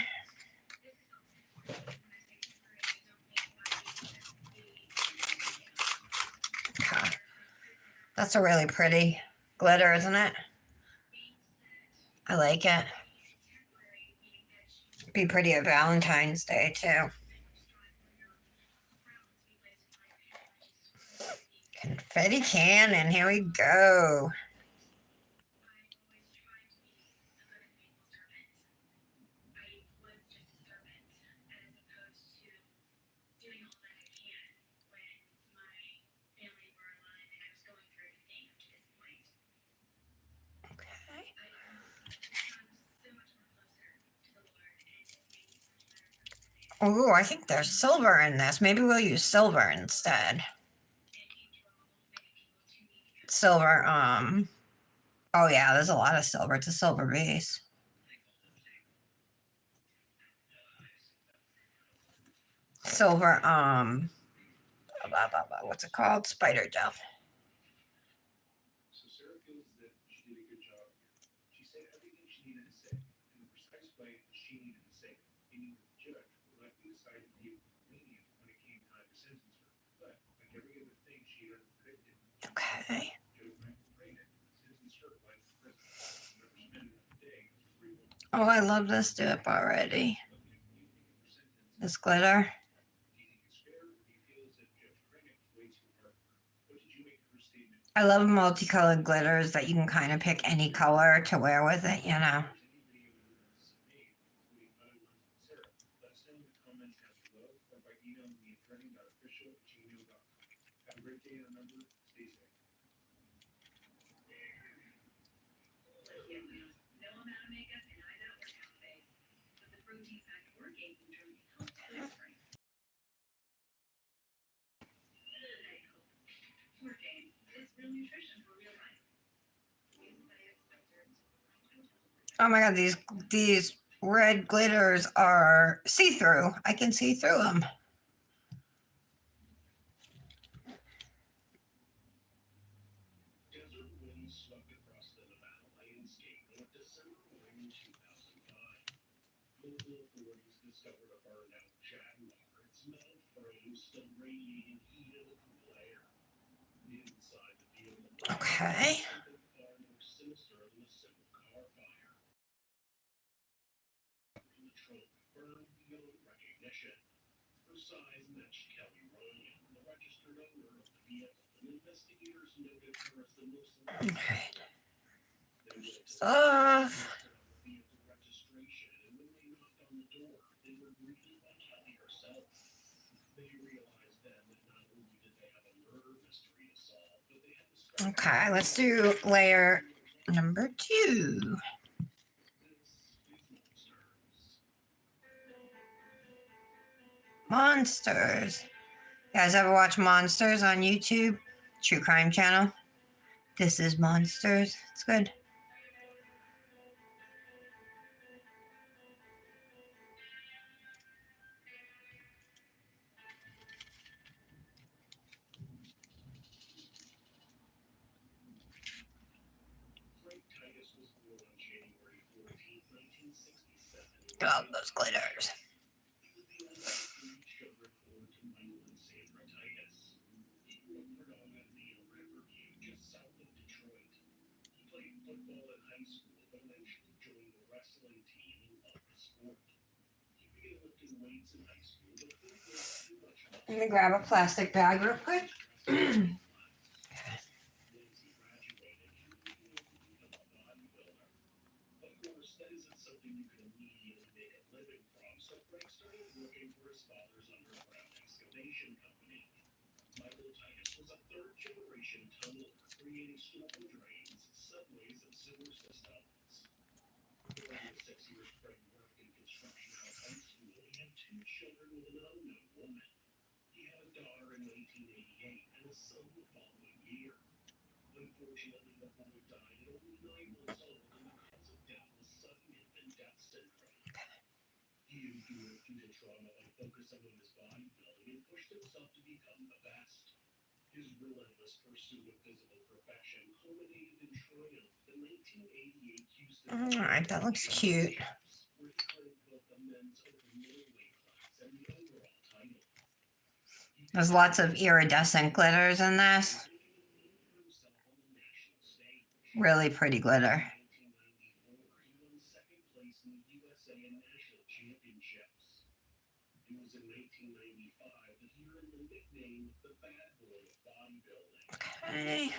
Okay. That's a really pretty glitter, isn't it? I like it. Be pretty at Valentine's Day too. Confetti cannon, here we go. Oh, I think there's silver in this. Maybe we'll use silver instead. Silver, oh yeah, there's a lot of silver. It's a silver base. Silver, what's it called? Spider gel. Okay. Oh, I love this dip already. This glitter. I love multicolored glitters that you can kind of pick any color to wear with it, you know. Oh my god, these red glitters are see-through. I can see through them. Okay. Okay. Off. Okay, let's do layer number 2. Monsters. You guys ever watch Monsters on YouTube? True crime channel. This is Monsters. It's good. Love those glitters. Let me grab a plastic bag real quick. All right, that looks cute. There's lots of iridescent glitters in this. Really pretty glitter. Okay.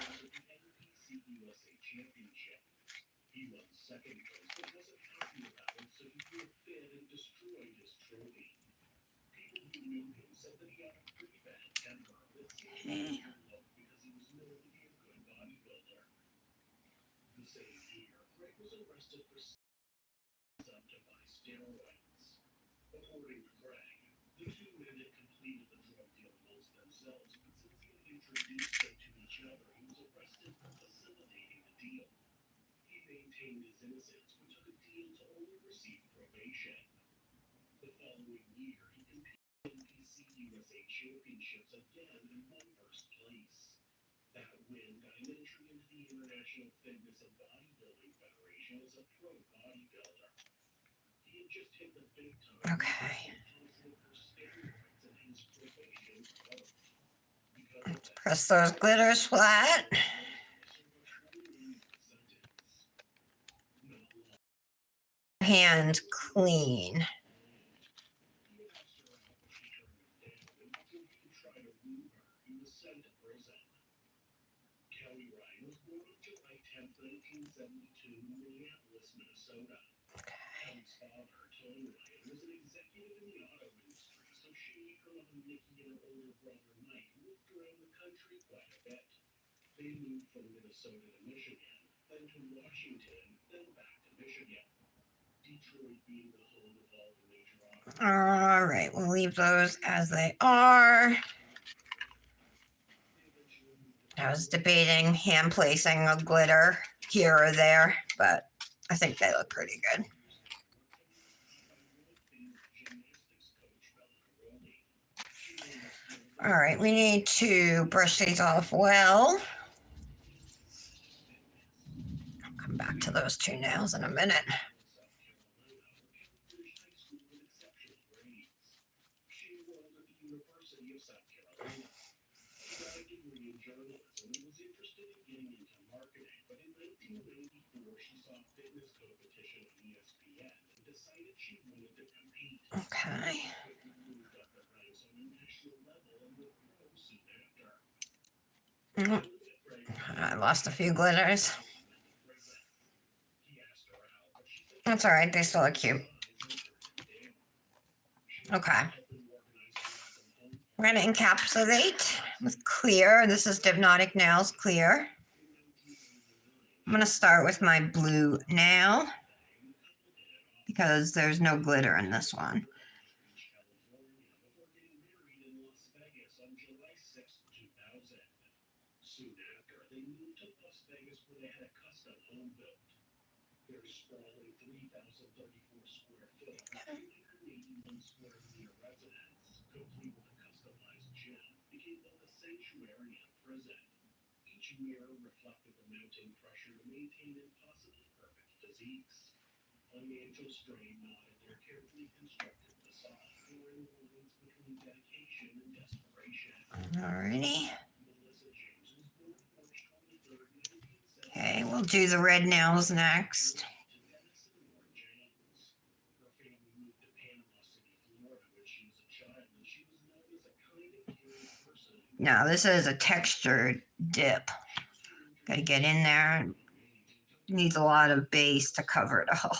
Okay. Okay. Let's press those glitters flat. Hands clean. All right, we'll leave those as they are. I was debating hand placing a glitter here or there, but I think they look pretty good. All right, we need to brush these off well. I'll come back to those two nails in a minute. Okay. I lost a few glitters. That's all right. They still look cute. Okay. We're going to encapsulate with clear. This is Dipnotic Nails Clear. I'm going to start with my blue nail because there's no glitter in this one. Alrighty. Okay, we'll do the red nails next. Now this is a textured dip. Got to get in there. Needs a lot of base to cover it all.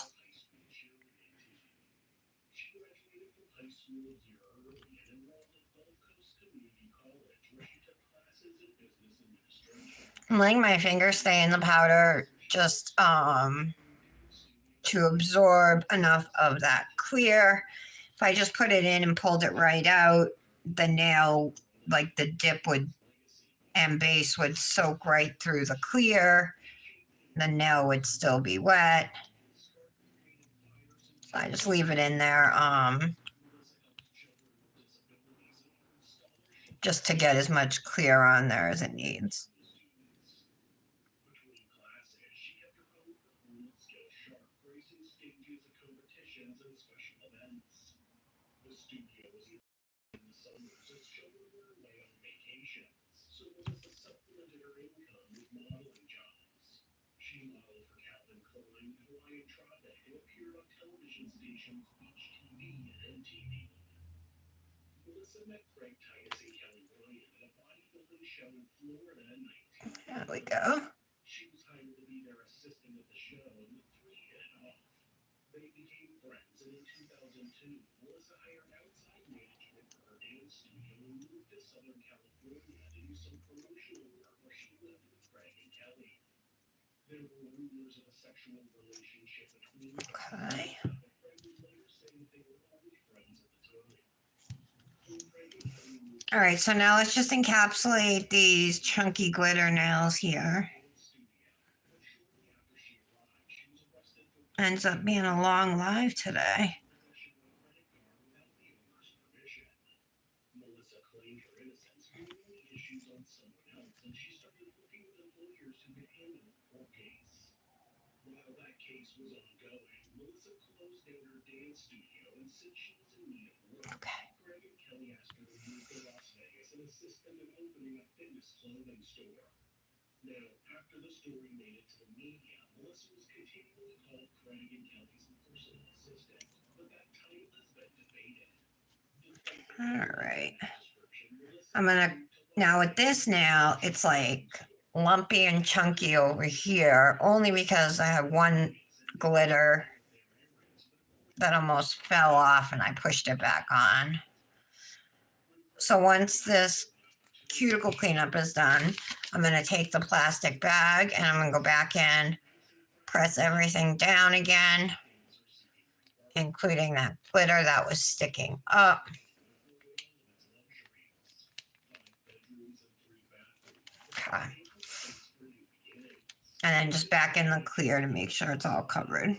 I'm letting my fingers stay in the powder just to absorb enough of that clear. If I just put it in and pulled it right out, the nail, like the dip would and base would soak right through the clear. The nail would still be wet. I just leave it in there just to get as much clear on there as it needs. There we go. Okay. All right, so now let's just encapsulate these chunky glitter nails here. Ends up being a long live today. Okay. All right. I'm gonna, now with this nail, it's like lumpy and chunky over here, only because I have one glitter that almost fell off and I pushed it back on. So once this cuticle cleanup is done, I'm going to take the plastic bag and I'm going to go back in, press everything down again, including that glitter that was sticking up. Okay. And then just back in the clear to make sure it's all covered.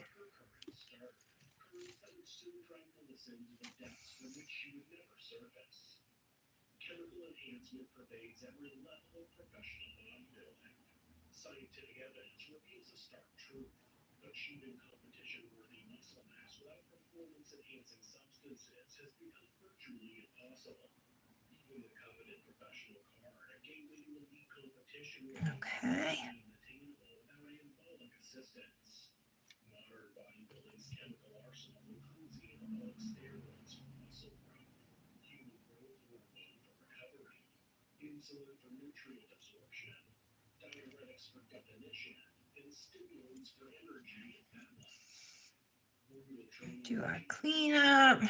Okay. Do our cleanup.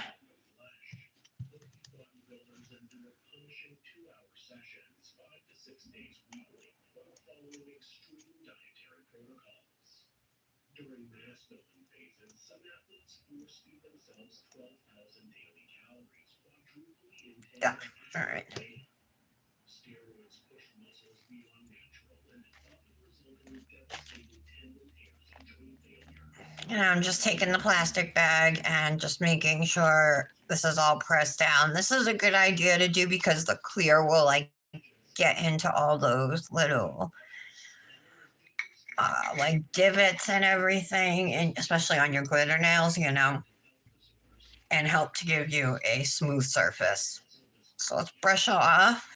Yeah. All right. And I'm just taking the plastic bag and just making sure this is all pressed down. This is a good idea to do because the clear will like get into all those little like divots and everything, and especially on your glitter nails, you know, and help to give you a smooth surface. So let's brush off.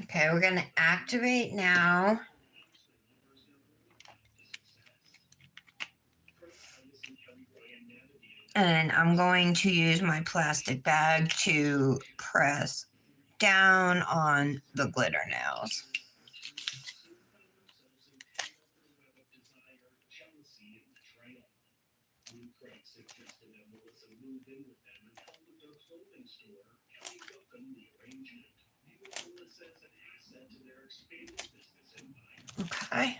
Okay, we're going to activate now. And I'm going to use my plastic bag to press down on the glitter nails. Okay.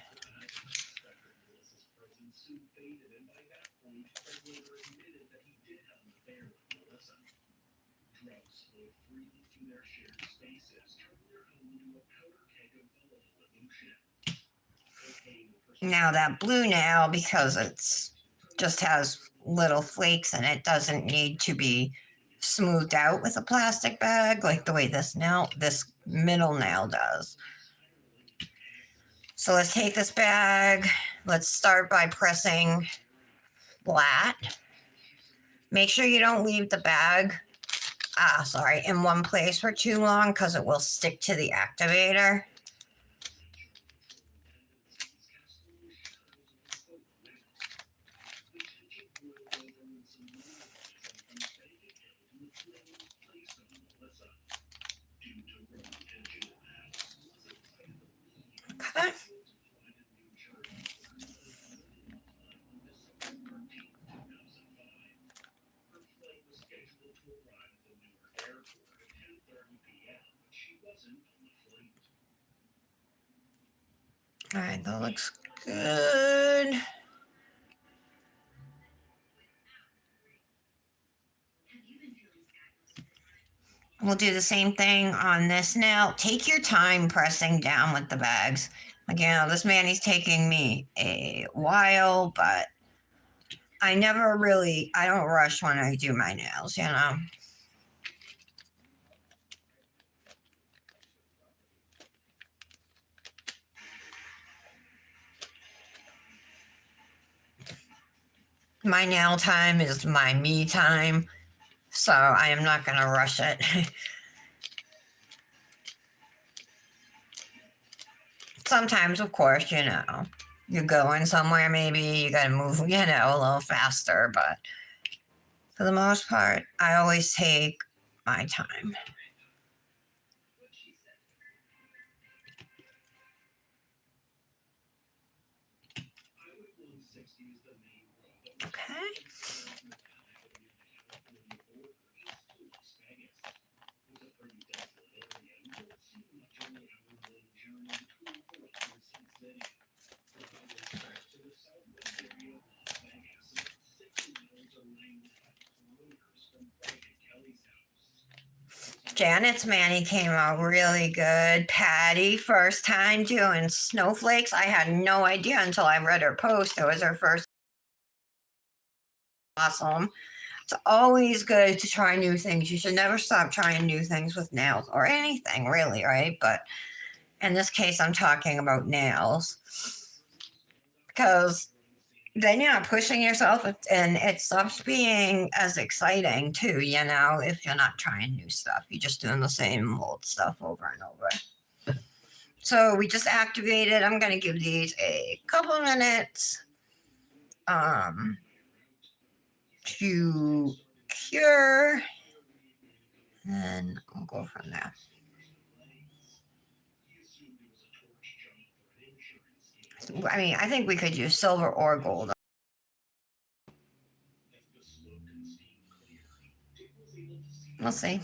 Now that blue nail, because it's just has little flakes and it doesn't need to be smoothed out with a plastic bag like the way this middle nail does. So let's take this bag. Let's start by pressing flat. Make sure you don't leave the bag, in one place for too long because it will stick to the activator. Okay. All right, that looks good. We'll do the same thing on this nail. Take your time pressing down with the bags. Again, this Mani's taking me a while, but I don't rush when I do my nails, you know. My nail time is my me time, so I am not going to rush it. Sometimes, of course, you know, you're going somewhere, maybe you got to move, you know, a little faster, but for the most part, I always take my time. Okay. Janet's mani came out really good. Patty, first time doing snowflakes. I had no idea until I read her post. It was her first. Awesome. It's always good to try new things. You should never stop trying new things with nails or anything, really, right? But in this case, I'm talking about nails because then you're not pushing yourself and it stops being as exciting too, you know, if you're not trying new stuff. You're just doing the same old stuff over and over. So we just activated. I'm going to give these a couple minutes to cure. And we'll go from there. I mean, I think we could use silver or gold. We'll see.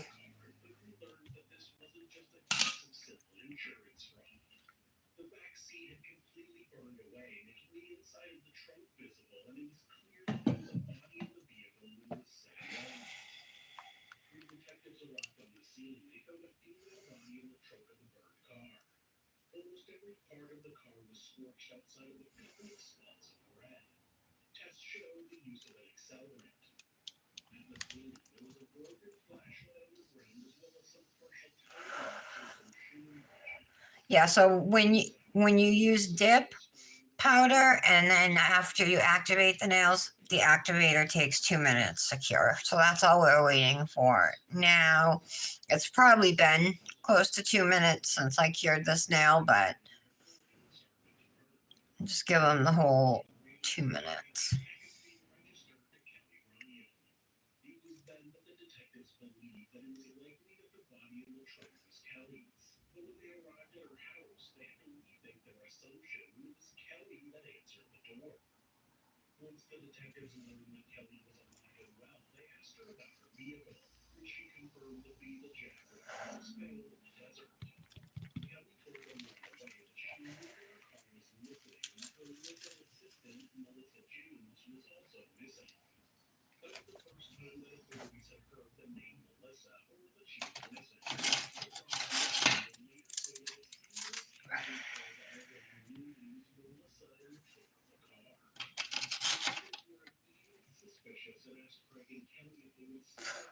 Yeah, so when you use dip powder and then after you activate the nails, the activator takes 2 minutes to cure. So that's all we're waiting for. Now, it's probably been close to 2 minutes since I cured this nail, but just give them the whole 2 minutes.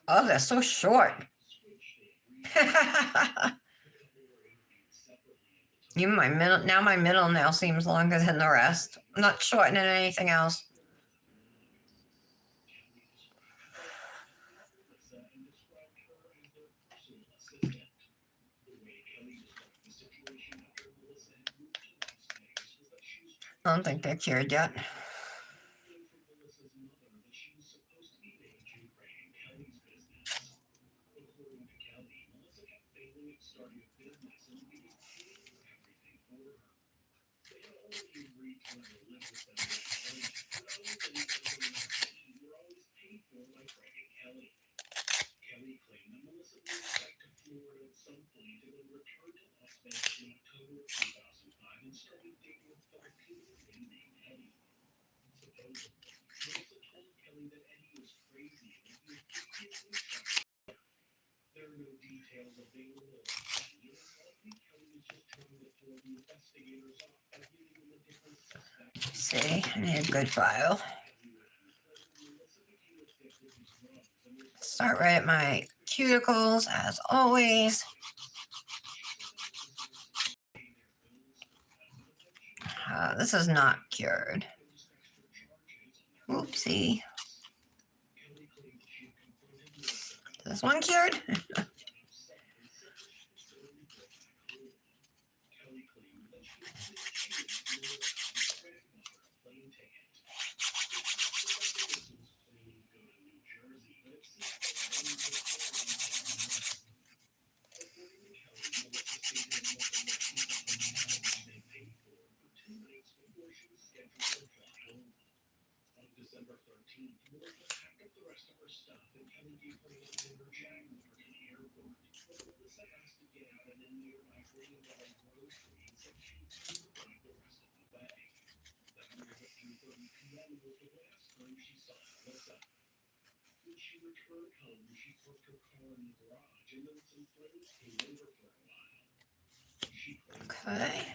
Oh, they're so short. Even my middle nail seems longer than the rest. I'm not shortening anything else. I don't think they're cured yet. See, I need a good file. Start right at my cuticles, as always. This is not cured. Oopsie. Is this one cured? Okay.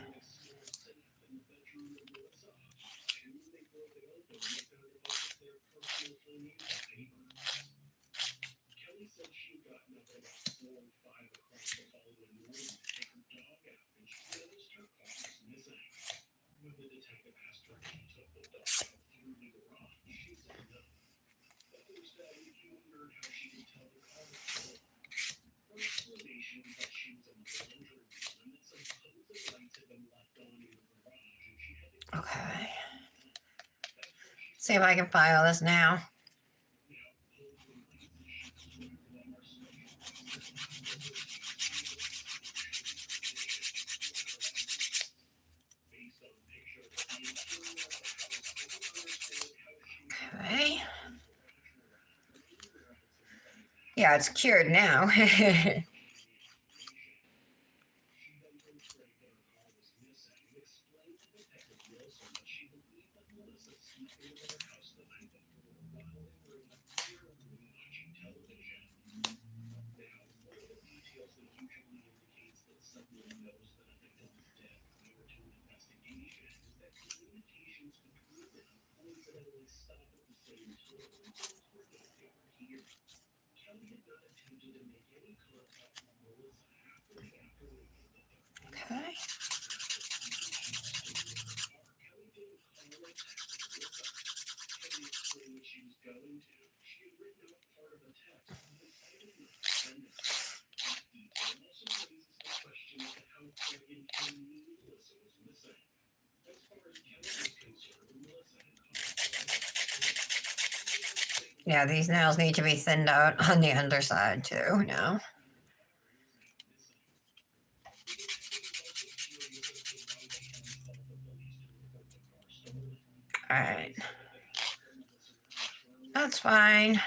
Okay. See if I can file this now. Okay. Yeah, it's cured now. Okay. Yeah, these nails need to be thinned out on the underside too now. All right. That's fine.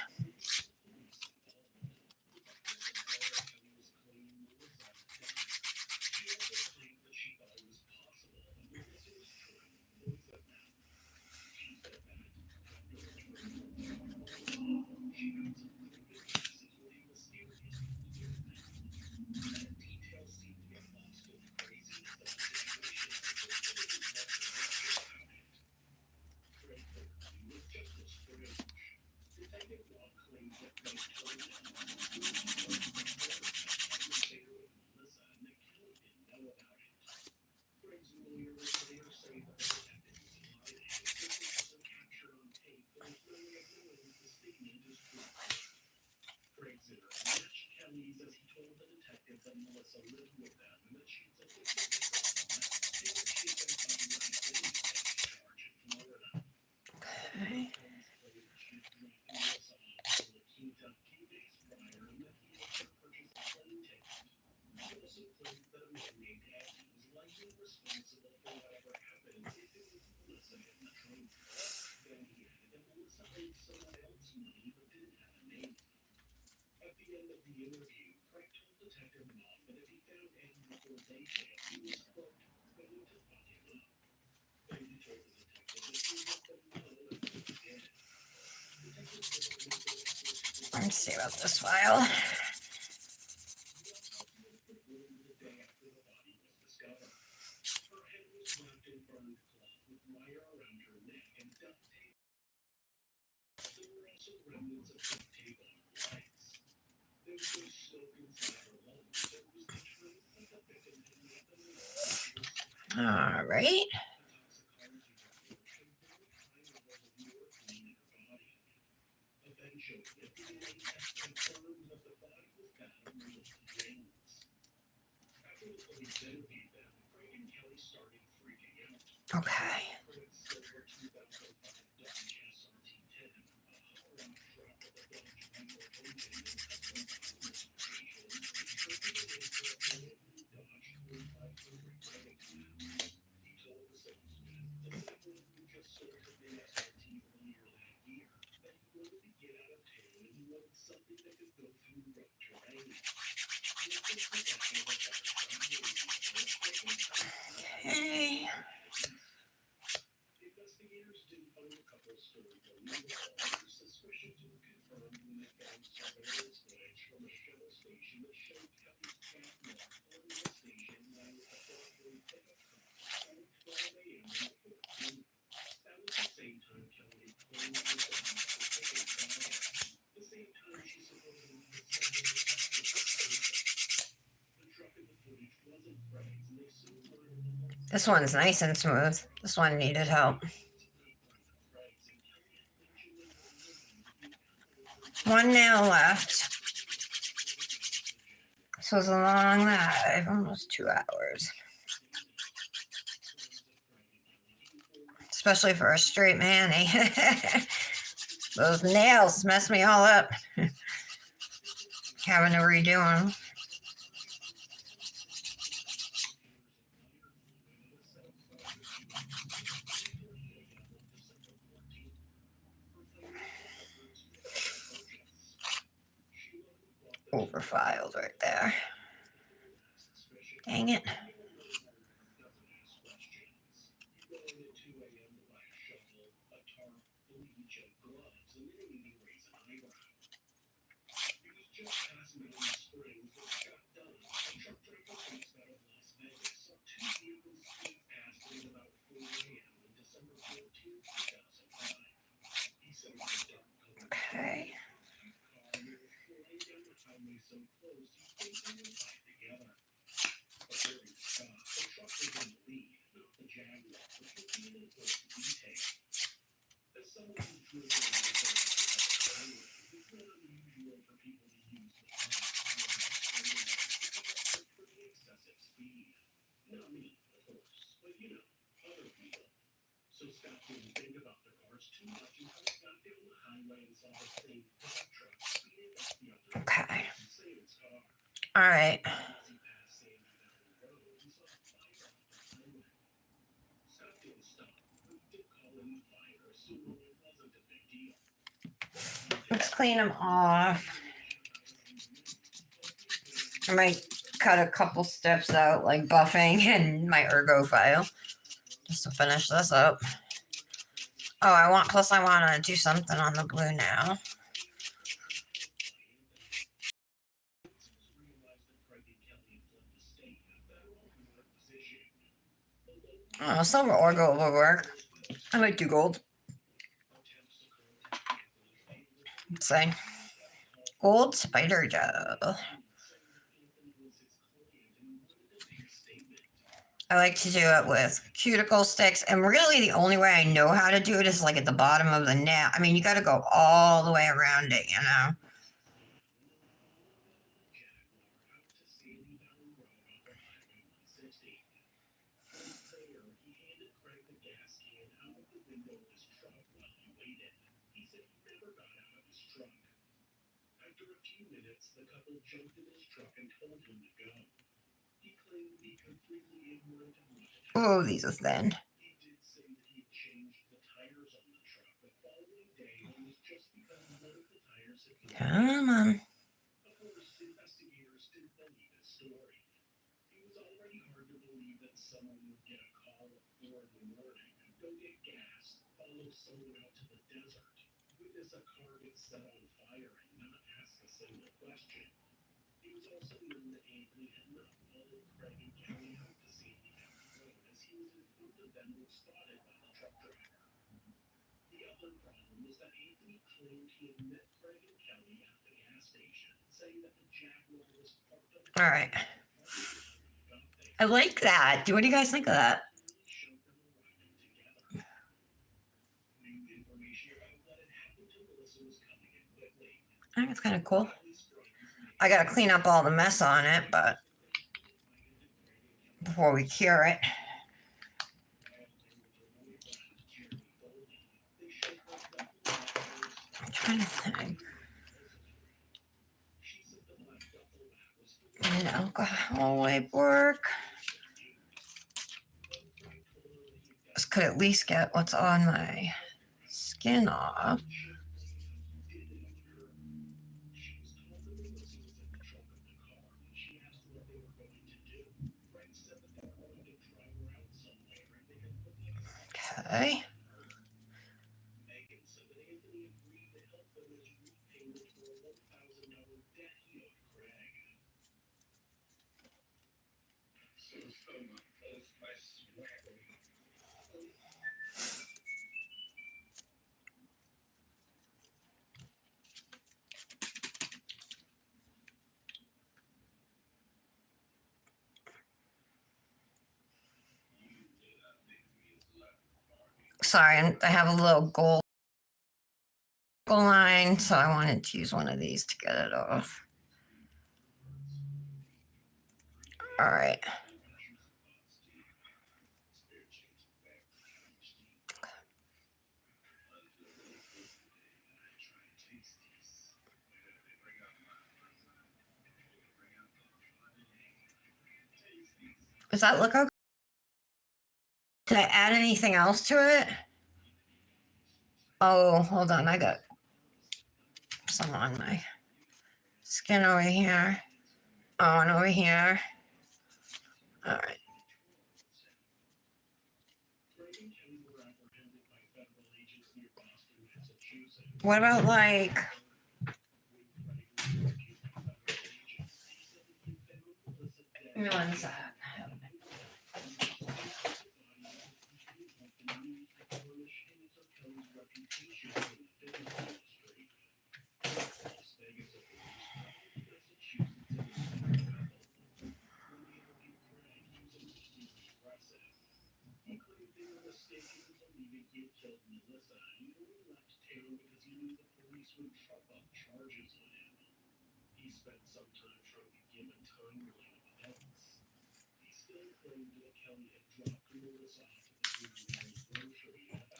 Okay. Let's see about this file. All right. Okay. Okay. This one's nice and smooth. This one needed help. One nail left. This was a long live, almost 2 hours. Especially for a straight mani. Those nails mess me all up. Having to redo them. Overfiled right there. Dang it. Okay. Okay. All right. Let's clean them off. I might cut a couple steps out, like buffing and my ergo file, just to finish this up. Oh, I want to do something on the blue now. Oh, silver or gold will work. I might do gold. Let's see. Gold spider gel. I like to do it with cuticle sticks, and really the only way I know how to do it is like at the bottom of the nail. I mean, you got to go all the way around it, you know? Oh, these are thin. Come on. All right. I like that. What do you guys think of that? I think it's kind of cool. I got to clean up all the mess on it, but before we cure it. I'm trying to think. Did alcohol wipe work? This could at least get what's on my skin off. Okay. Sorry, I have a little gold line, so I wanted to use one of these to get it off. All right. Does that look okay? Did I add anything else to it? Oh, hold on. I got some on my skin over here. Oh, and over here. All right. What about like... Give me one sec.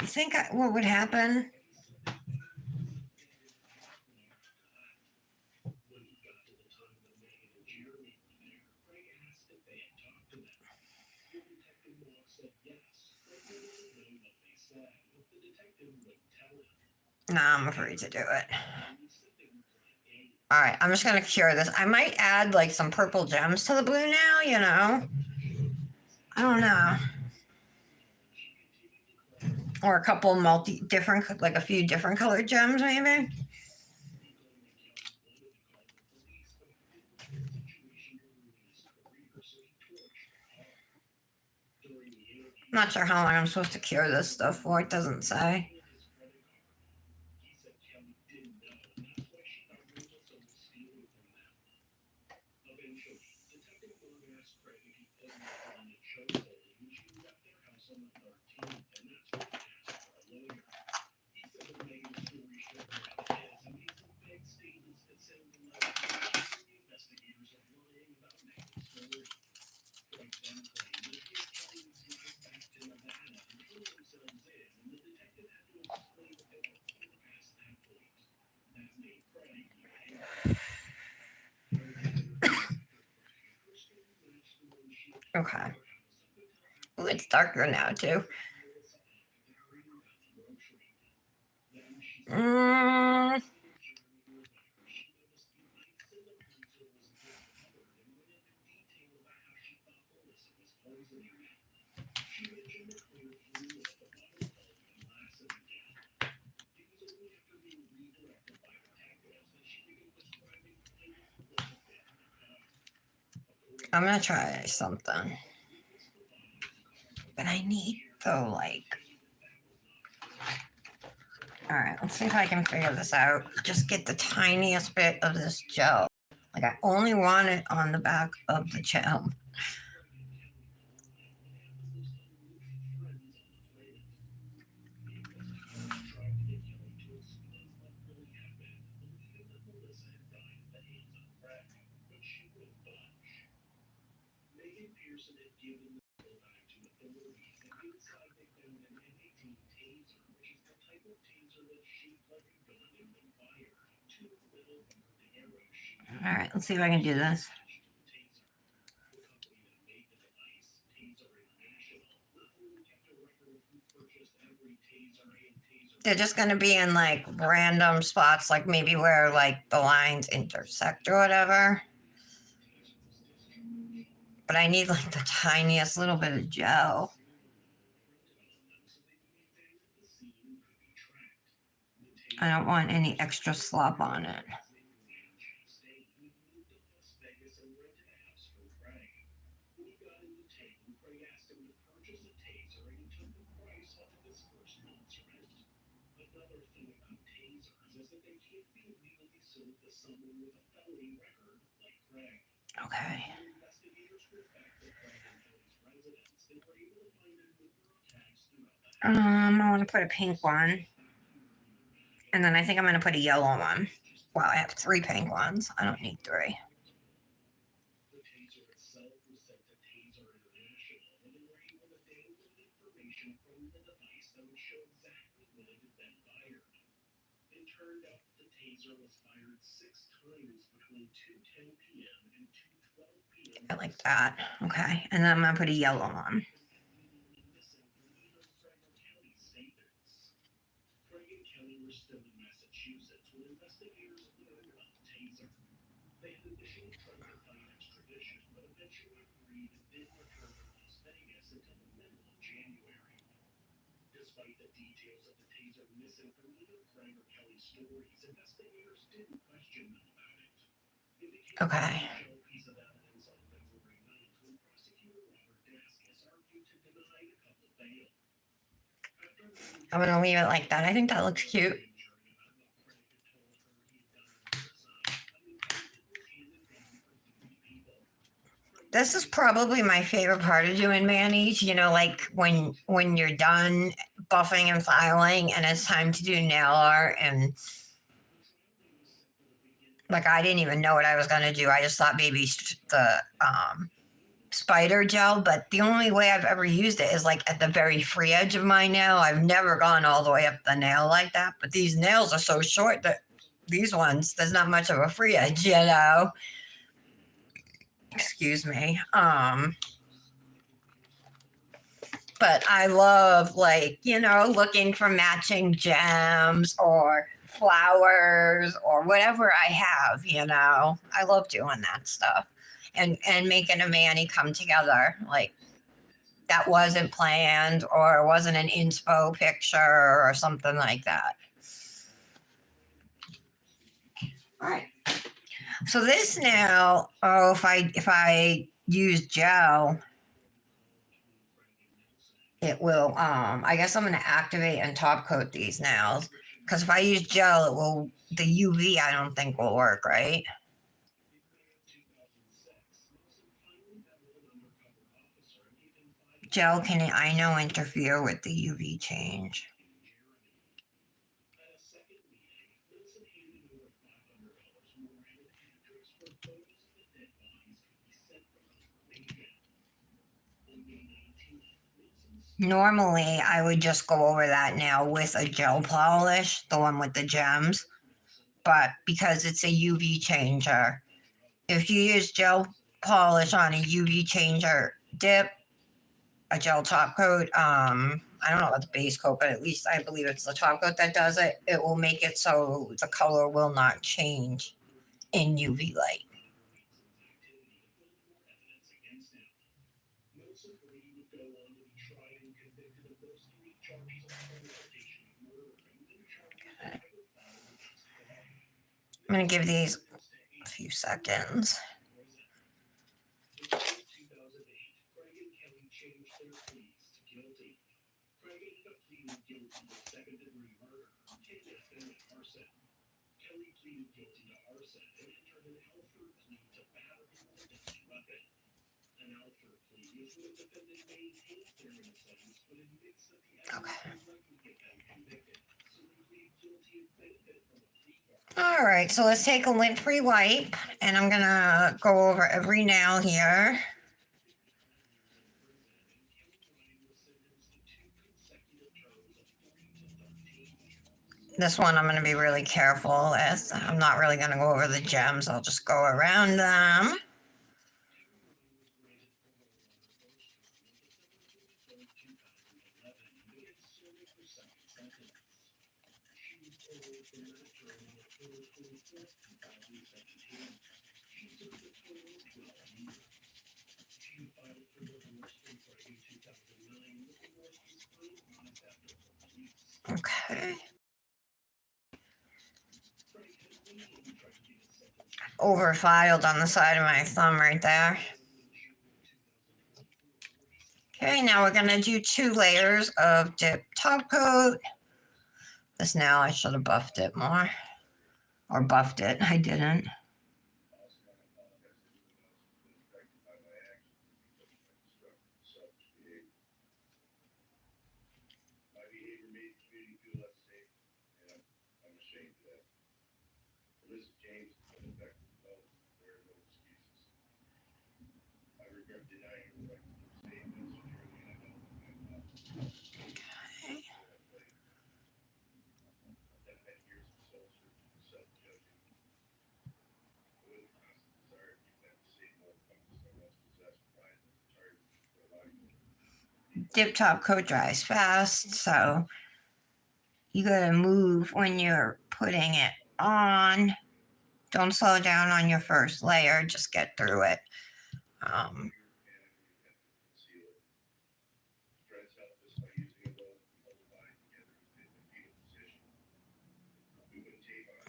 You think what would happen? No, I'm afraid to do it. All right, I'm just gonna cure this. I might add like some purple gems to the blue now, you know? I don't know. Or a couple different, like a few different colored gems maybe. Not sure how long I'm supposed to cure this stuff for. It doesn't say. Okay. Ooh, it's darker now too. Mm, I'm gonna try something. But I need though, like. Alright, let's see if I can figure this out. Just get the tiniest bit of this gel. Like, I only want it on the back of the gel. Alright, let's see if I can do this. They're just going to be in like random spots, like maybe where like the lines intersect or whatever. But I need like the tiniest little bit of gel. I don't want any extra slop on it. Okay. I want to put a pink one. And then I think I'm going to put a yellow one. Wow, I have 3 pink ones. I don't need 3. I like that. Okay. And then I'm going to put a yellow one. Okay. I'm going to leave it like that. I think that looks cute. This is probably my favorite part of doing manis, you know, like when you're done buffing and filing and it's time to do nail art, and like I didn't even know what I was going to do. I just thought maybe the spider gel, but the only way I've ever used it is like at the very free edge of my nail. I've never gone all the way up the nail like that, but these nails are so short that these ones, there's not much of a free edge, you know. Excuse me. But I love, like, you know, looking for matching gems or flowers or whatever I have, you know. I love doing that stuff and making a mani come together. Like, that wasn't planned or wasn't an inspo picture or something like that. All right. So this now, if I use gel, it will, I guess I'm going to activate and top coat these nails, because if I use gel, it will, the UV I don't think will work, right? Gel can, I know, interfere with the UV change. Normally, I would just go over that now with a gel polish, the one with the gems. But because it's a UV changer, if you use gel polish on a UV changer, dip, a gel top coat. I don't know about the base coat, but at least I believe it's the top coat that does it. It will make it so the color will not change in UV light. I'm going to give these a few seconds. Okay. All right, so let's take a lint-free wipe, and I'm gonna go over every nail here. This one I'm gonna be really careful with. I'm not really gonna go over the gems. I'll just go around them. Okay. Overfiled on the side of my thumb right there. Okay, now we're gonna do 2 layers of dip top coat. This nail, I should have buffed it more. Or buffed it, I didn't. Dip top coat dries fast, so you gotta move when you're putting it on. Don't slow down on your first layer, just get through it. There we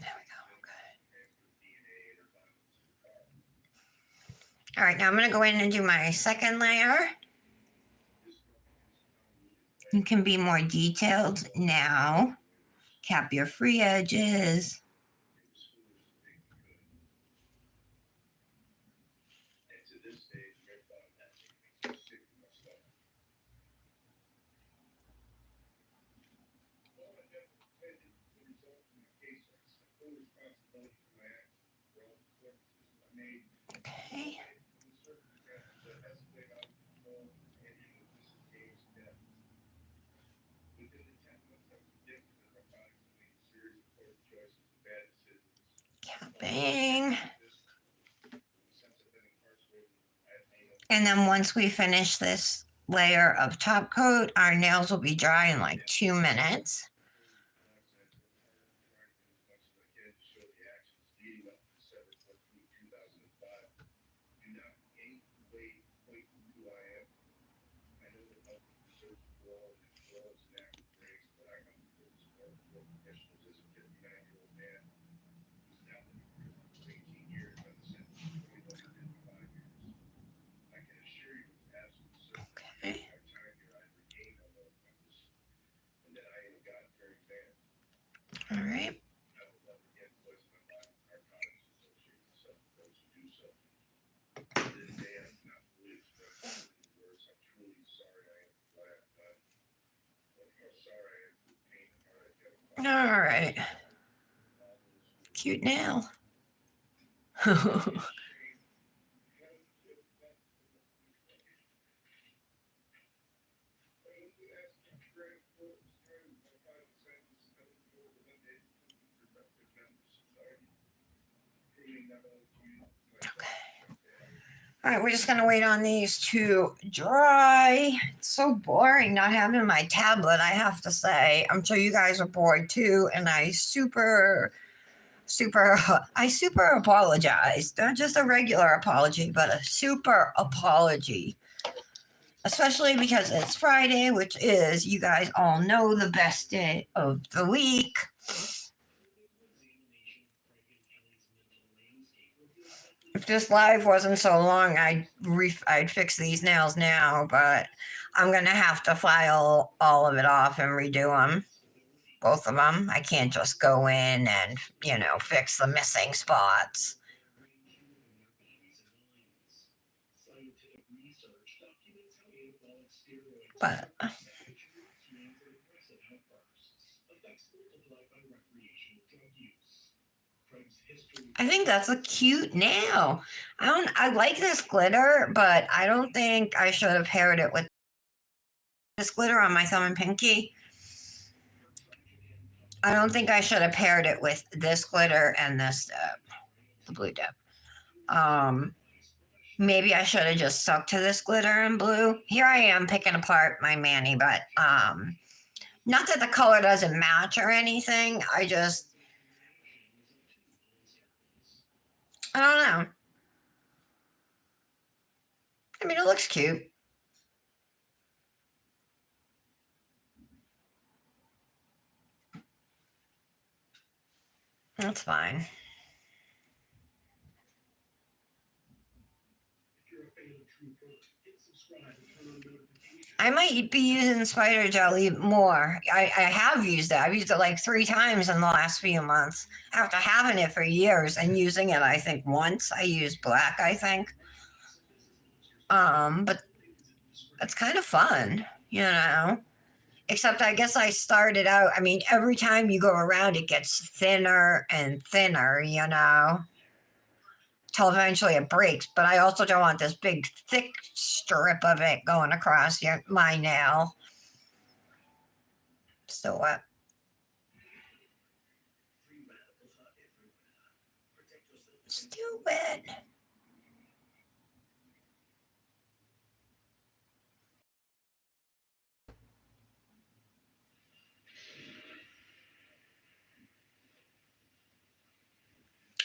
go. Okay. All right, now I'm gonna go in and do my second layer. You can be more detailed now. Cap your free edges. Okay. Capping. And then once we finish this layer of top coat, our nails will be dry in like 2 minutes. Okay. All right. All right. Cute nail. All right, we're just gonna wait on these to dry. It's so boring not having my tablet, I have to say. I'm sure you guys are bored too, and I super apologize. Not just a regular apology, but a super apology. Especially because it's Friday, which is, you guys all know, the best day of the week. If this live wasn't so long, I'd fix these nails now, but I'm gonna have to file all of it off and redo them, both of them. I can't just go in and fix the missing spots. But I think that's a cute nail. I like this glitter, but I don't think I should have paired it with this glitter on my thumb and pinky. I don't think I should have paired it with this glitter and this the blue dip. Maybe I should have just stuck to this glitter and blue. Here I am picking apart my mani, but not that the color doesn't match or anything. I don't know. I mean, it looks cute. That's fine. I might be using spider jelly more. I have used it. I've used it like 3 times in the last few months after having it for years and using it, I think, once. I used black, I think. But it's kind of fun, Except I guess I started out, I mean, every time you go around, it gets thinner and thinner, till eventually it breaks. But I also don't want this big, thick strip of it going across my nail. Still wet. Still wet.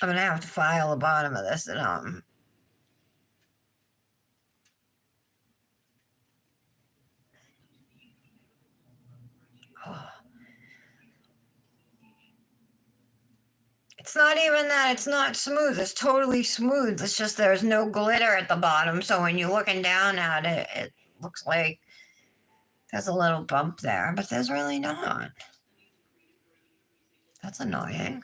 I'm gonna have to file the bottom of this and oh. It's not even that it's not smooth. It's totally smooth. It's just there's no glitter at the bottom. So when you're looking down at it, it looks like there's a little bump there, but there's really not. That's annoying.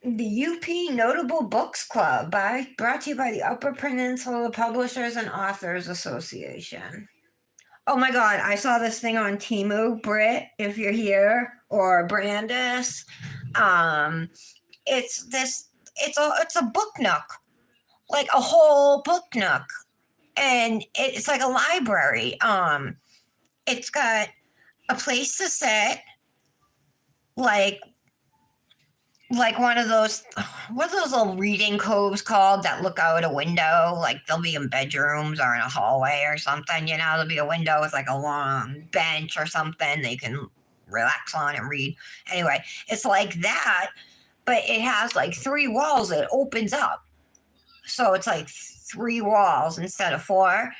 The UP Notable Books Club brought to you by the Upper Peninsula Publishers and Authors Association. Oh my God, I saw this thing on Temu, Britt, if you're here, or Brandis. It's a book nook, like a whole book nook. And it's like a library. It's got a place to sit, like one of those, what are those little reading coves called that look out a window? Like they'll be in bedrooms or in a hallway or something. There'll be a window with like a long bench or something that you can relax on and read. Anyway, it's like that, but it has like 3 walls that opens up. So it's like 3 walls instead of 4.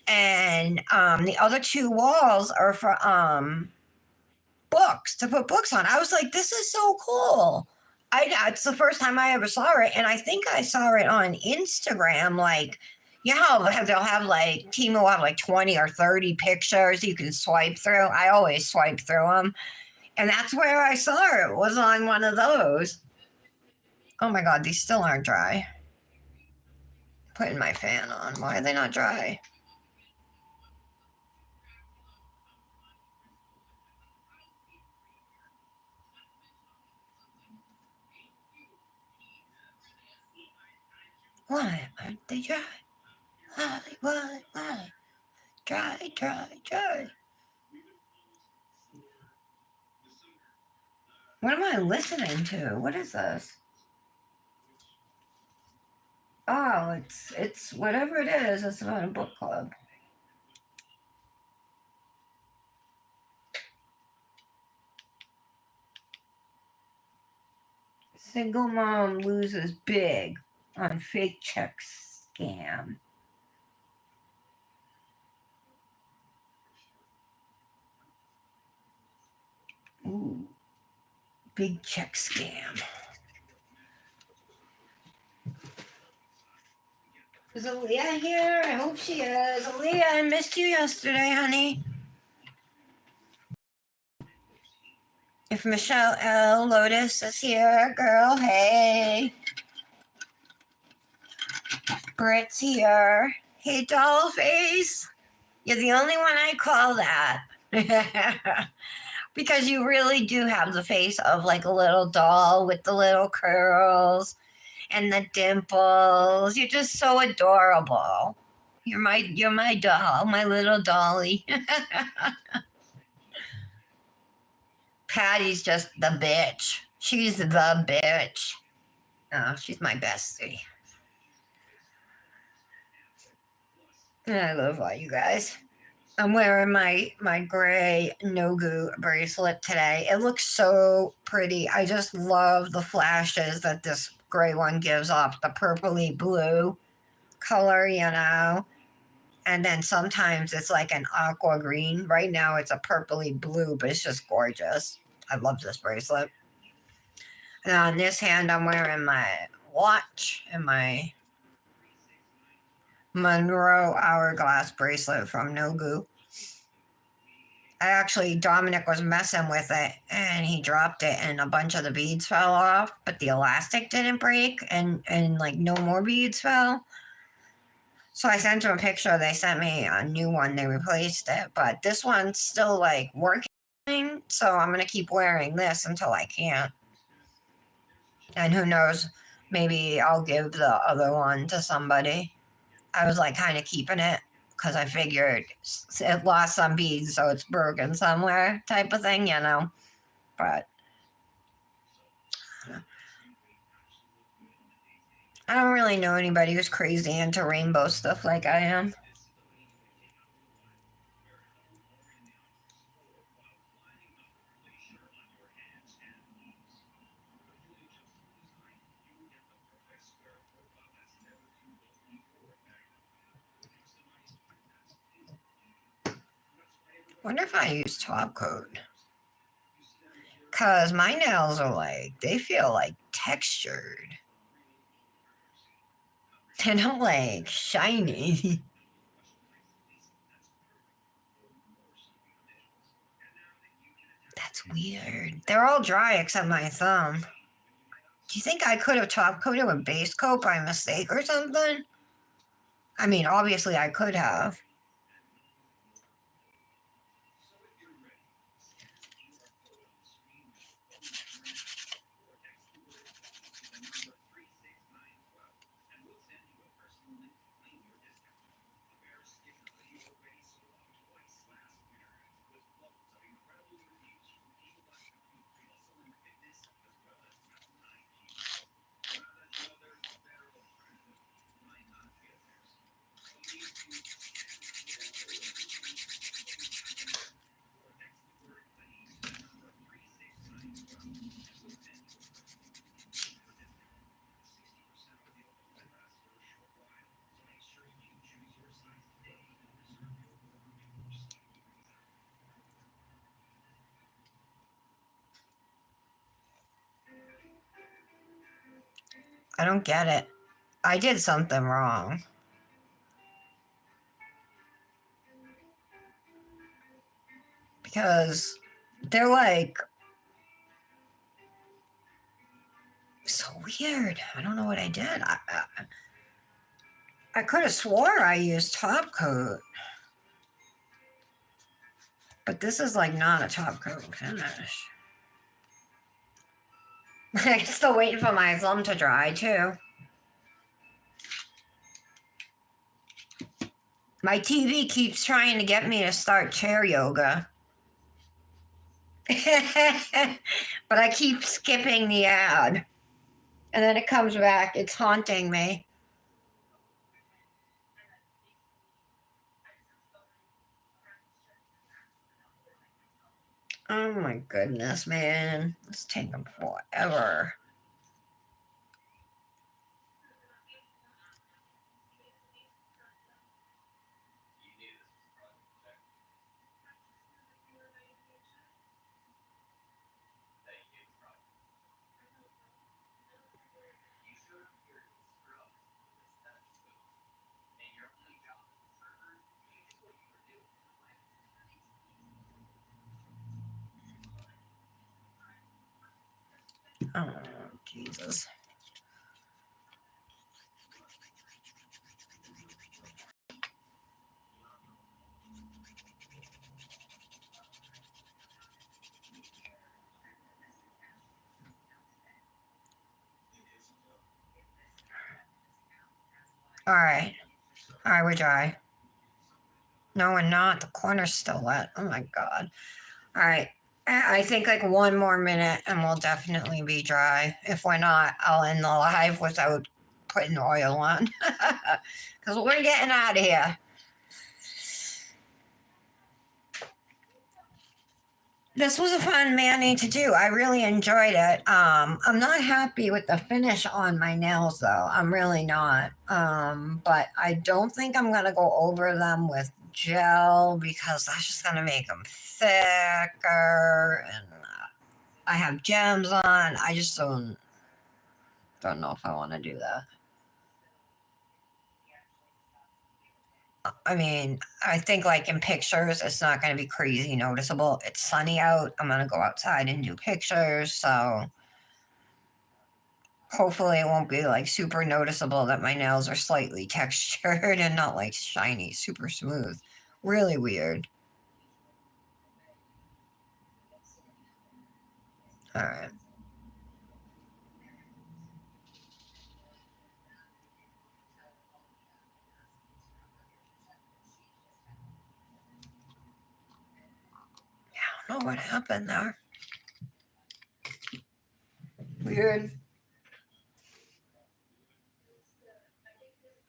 And the other 2 walls are for books, to put books on. I was like, this is so cool. It's the first time I ever saw it, and I think I saw it on Instagram. Like, they'll have like Timo will have like 20 or 30 pictures you can swipe through. I always swipe through them, and that's where I saw it. It was on one of those. Oh my God, these still aren't dry. Putting my fan on. Why are they not dry? Why aren't they dry? Why? Dry. What am I listening to? What is this? Oh, it's whatever it is. It's about a book club. Single mom loses big on fake check scam. Ooh, big check scam. Is Aaliyah here? I hope she is. Aaliyah, I missed you yesterday, honey. If Michelle L. Lotus is here, girl, hey. Brit's here. Hey, Dollface. You're the only one I call that. Because you really do have the face of like a little doll with the little curls and the dimples. You're just so adorable. You're my doll, my little dolly. Patty's just the bitch. She's the bitch. Oh, she's my bestie. I love all you guys. I'm wearing my gray Nogu bracelet today. It looks so pretty. I just love the flashes that this gray one gives off, the purpley blue color, you know. And then sometimes it's like an aqua green. Right now it's a purpley blue, but it's just gorgeous. I love this bracelet. And on this hand, I'm wearing my watch and my Monroe hourglass bracelet from Nogu. Dominic was messing with it and he dropped it and a bunch of the beads fell off, but the elastic didn't break and like no more beads fell. So I sent him a picture. They sent me a new one. They replaced it, but this one's still like working. So I'm going to keep wearing this until I can't. And who knows, maybe I'll give the other one to somebody. I was like kind of keeping it because I figured it lost some beads, so it's broken somewhere type of thing, you know. But I don't really know anybody who's crazy into rainbow stuff like I am. Wonder if I use top coat. Cause my nails are like, they feel like textured. They're not like shiny. That's weird. They're all dry except my thumb. Do you think I could have top coated with base coat by mistake or something? I mean, obviously I could have. I don't get it. I did something wrong. Because they're like so weird. I don't know what I did. I could have swore I used top coat. But this is like not a top coat finish. I'm still waiting for my thumb to dry too. My TV keeps trying to get me to start chair yoga. But I keep skipping the ad. And then it comes back. It's haunting me. Oh my goodness, man. It's taking forever. Oh, Jesus. All right. All right, we're dry. No, we're not. The corner's still wet. Oh my God. All right. I think like one more minute and we'll definitely be dry. If we're not, I'll end the live without putting oil on. Because we're getting out of here. This was a fun mani to do. I really enjoyed it. I'm not happy with the finish on my nails though. I'm really not. But I don't think I'm gonna go over them with gel because that's just gonna make them thicker. And I have gems on. I just don't know if I want to do that. I mean, I think like in pictures, it's not going to be crazy noticeable. It's sunny out. I'm going to go outside and do pictures. So hopefully it won't be like super noticeable that my nails are slightly textured and not like shiny, super smooth. Really weird. All right. I don't know what happened there. Weird.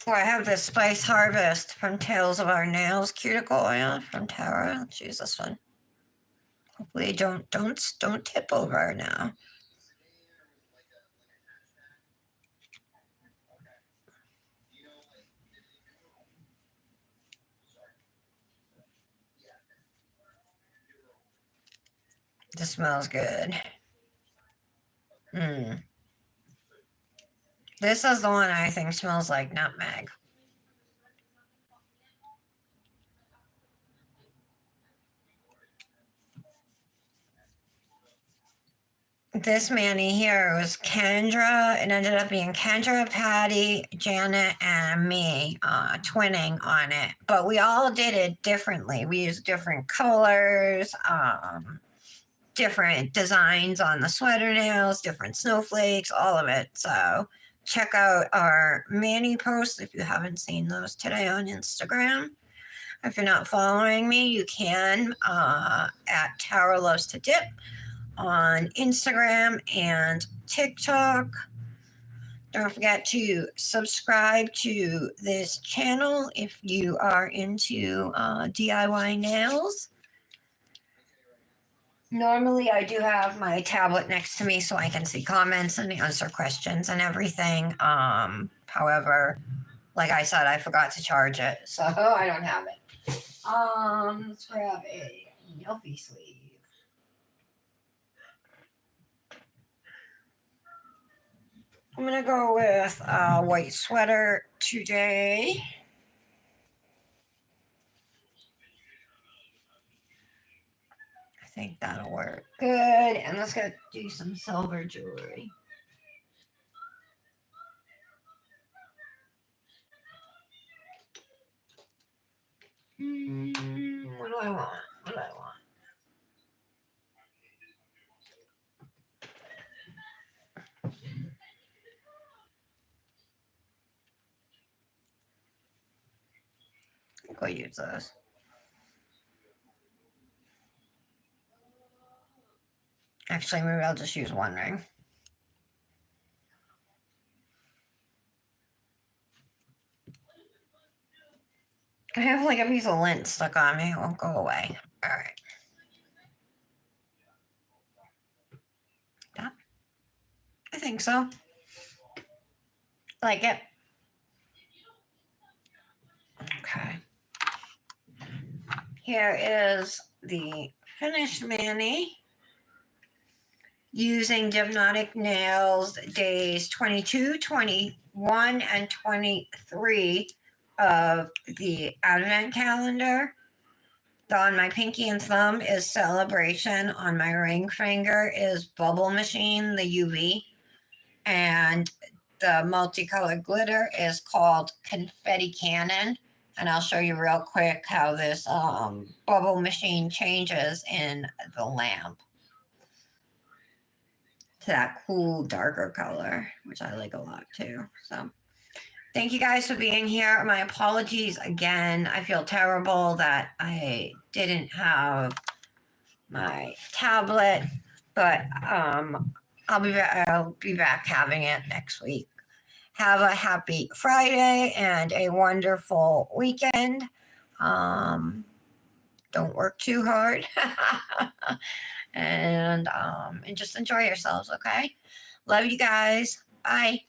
Well, I have this Spice Harvest from Tales of Our Nails cuticle oil from Tara. Let's use this one. Hopefully, don't tip over now. This smells good. Mm. This is the one I think smells like nutmeg. This mani here was Kendra. It ended up being Kendra, Patty, Janet, and me twinning on it. But we all did it differently. We used different colors, different designs on the sweater nails, different snowflakes, all of it. So check out our mani posts if you haven't seen those today on Instagram. If you're not following me, you can at Tara Loves to Dip on Instagram and TikTok. Don't forget to subscribe to this channel if you are into DIY nails. Normally, I do have my tablet next to me so I can see comments and answer questions and everything. However, like I said, I forgot to charge it, so I don't have it. Let's grab a Nelfie sleeve. I'm gonna go with a white sweater today. I think that'll work good. And let's go do some silver jewelry. What do I want? What do I want? think we'll use those. Actually, maybe I'll just use one ring. I have like a piece of lint stuck on me. It won't go away. All right. Yeah, I think so. Like it. Okay. Here is the finished mani using Dipnotic nails days 22, 21, and 23 of the Advent calendar. On my pinky and thumb is Celebration. On my ring finger is Bubble Machine, the UV. And the multicolored glitter is called Confetti Cannon. And I'll show you real quick how this bubble machine changes in the lamp to that cool darker color, which I like a lot too. So thank you guys for being here. My apologies again. I feel terrible that I didn't have my tablet, but I'll be back having it next week. Have a happy Friday and a wonderful weekend. Don't work too hard. and just enjoy yourselves, okay? Love you guys. Bye.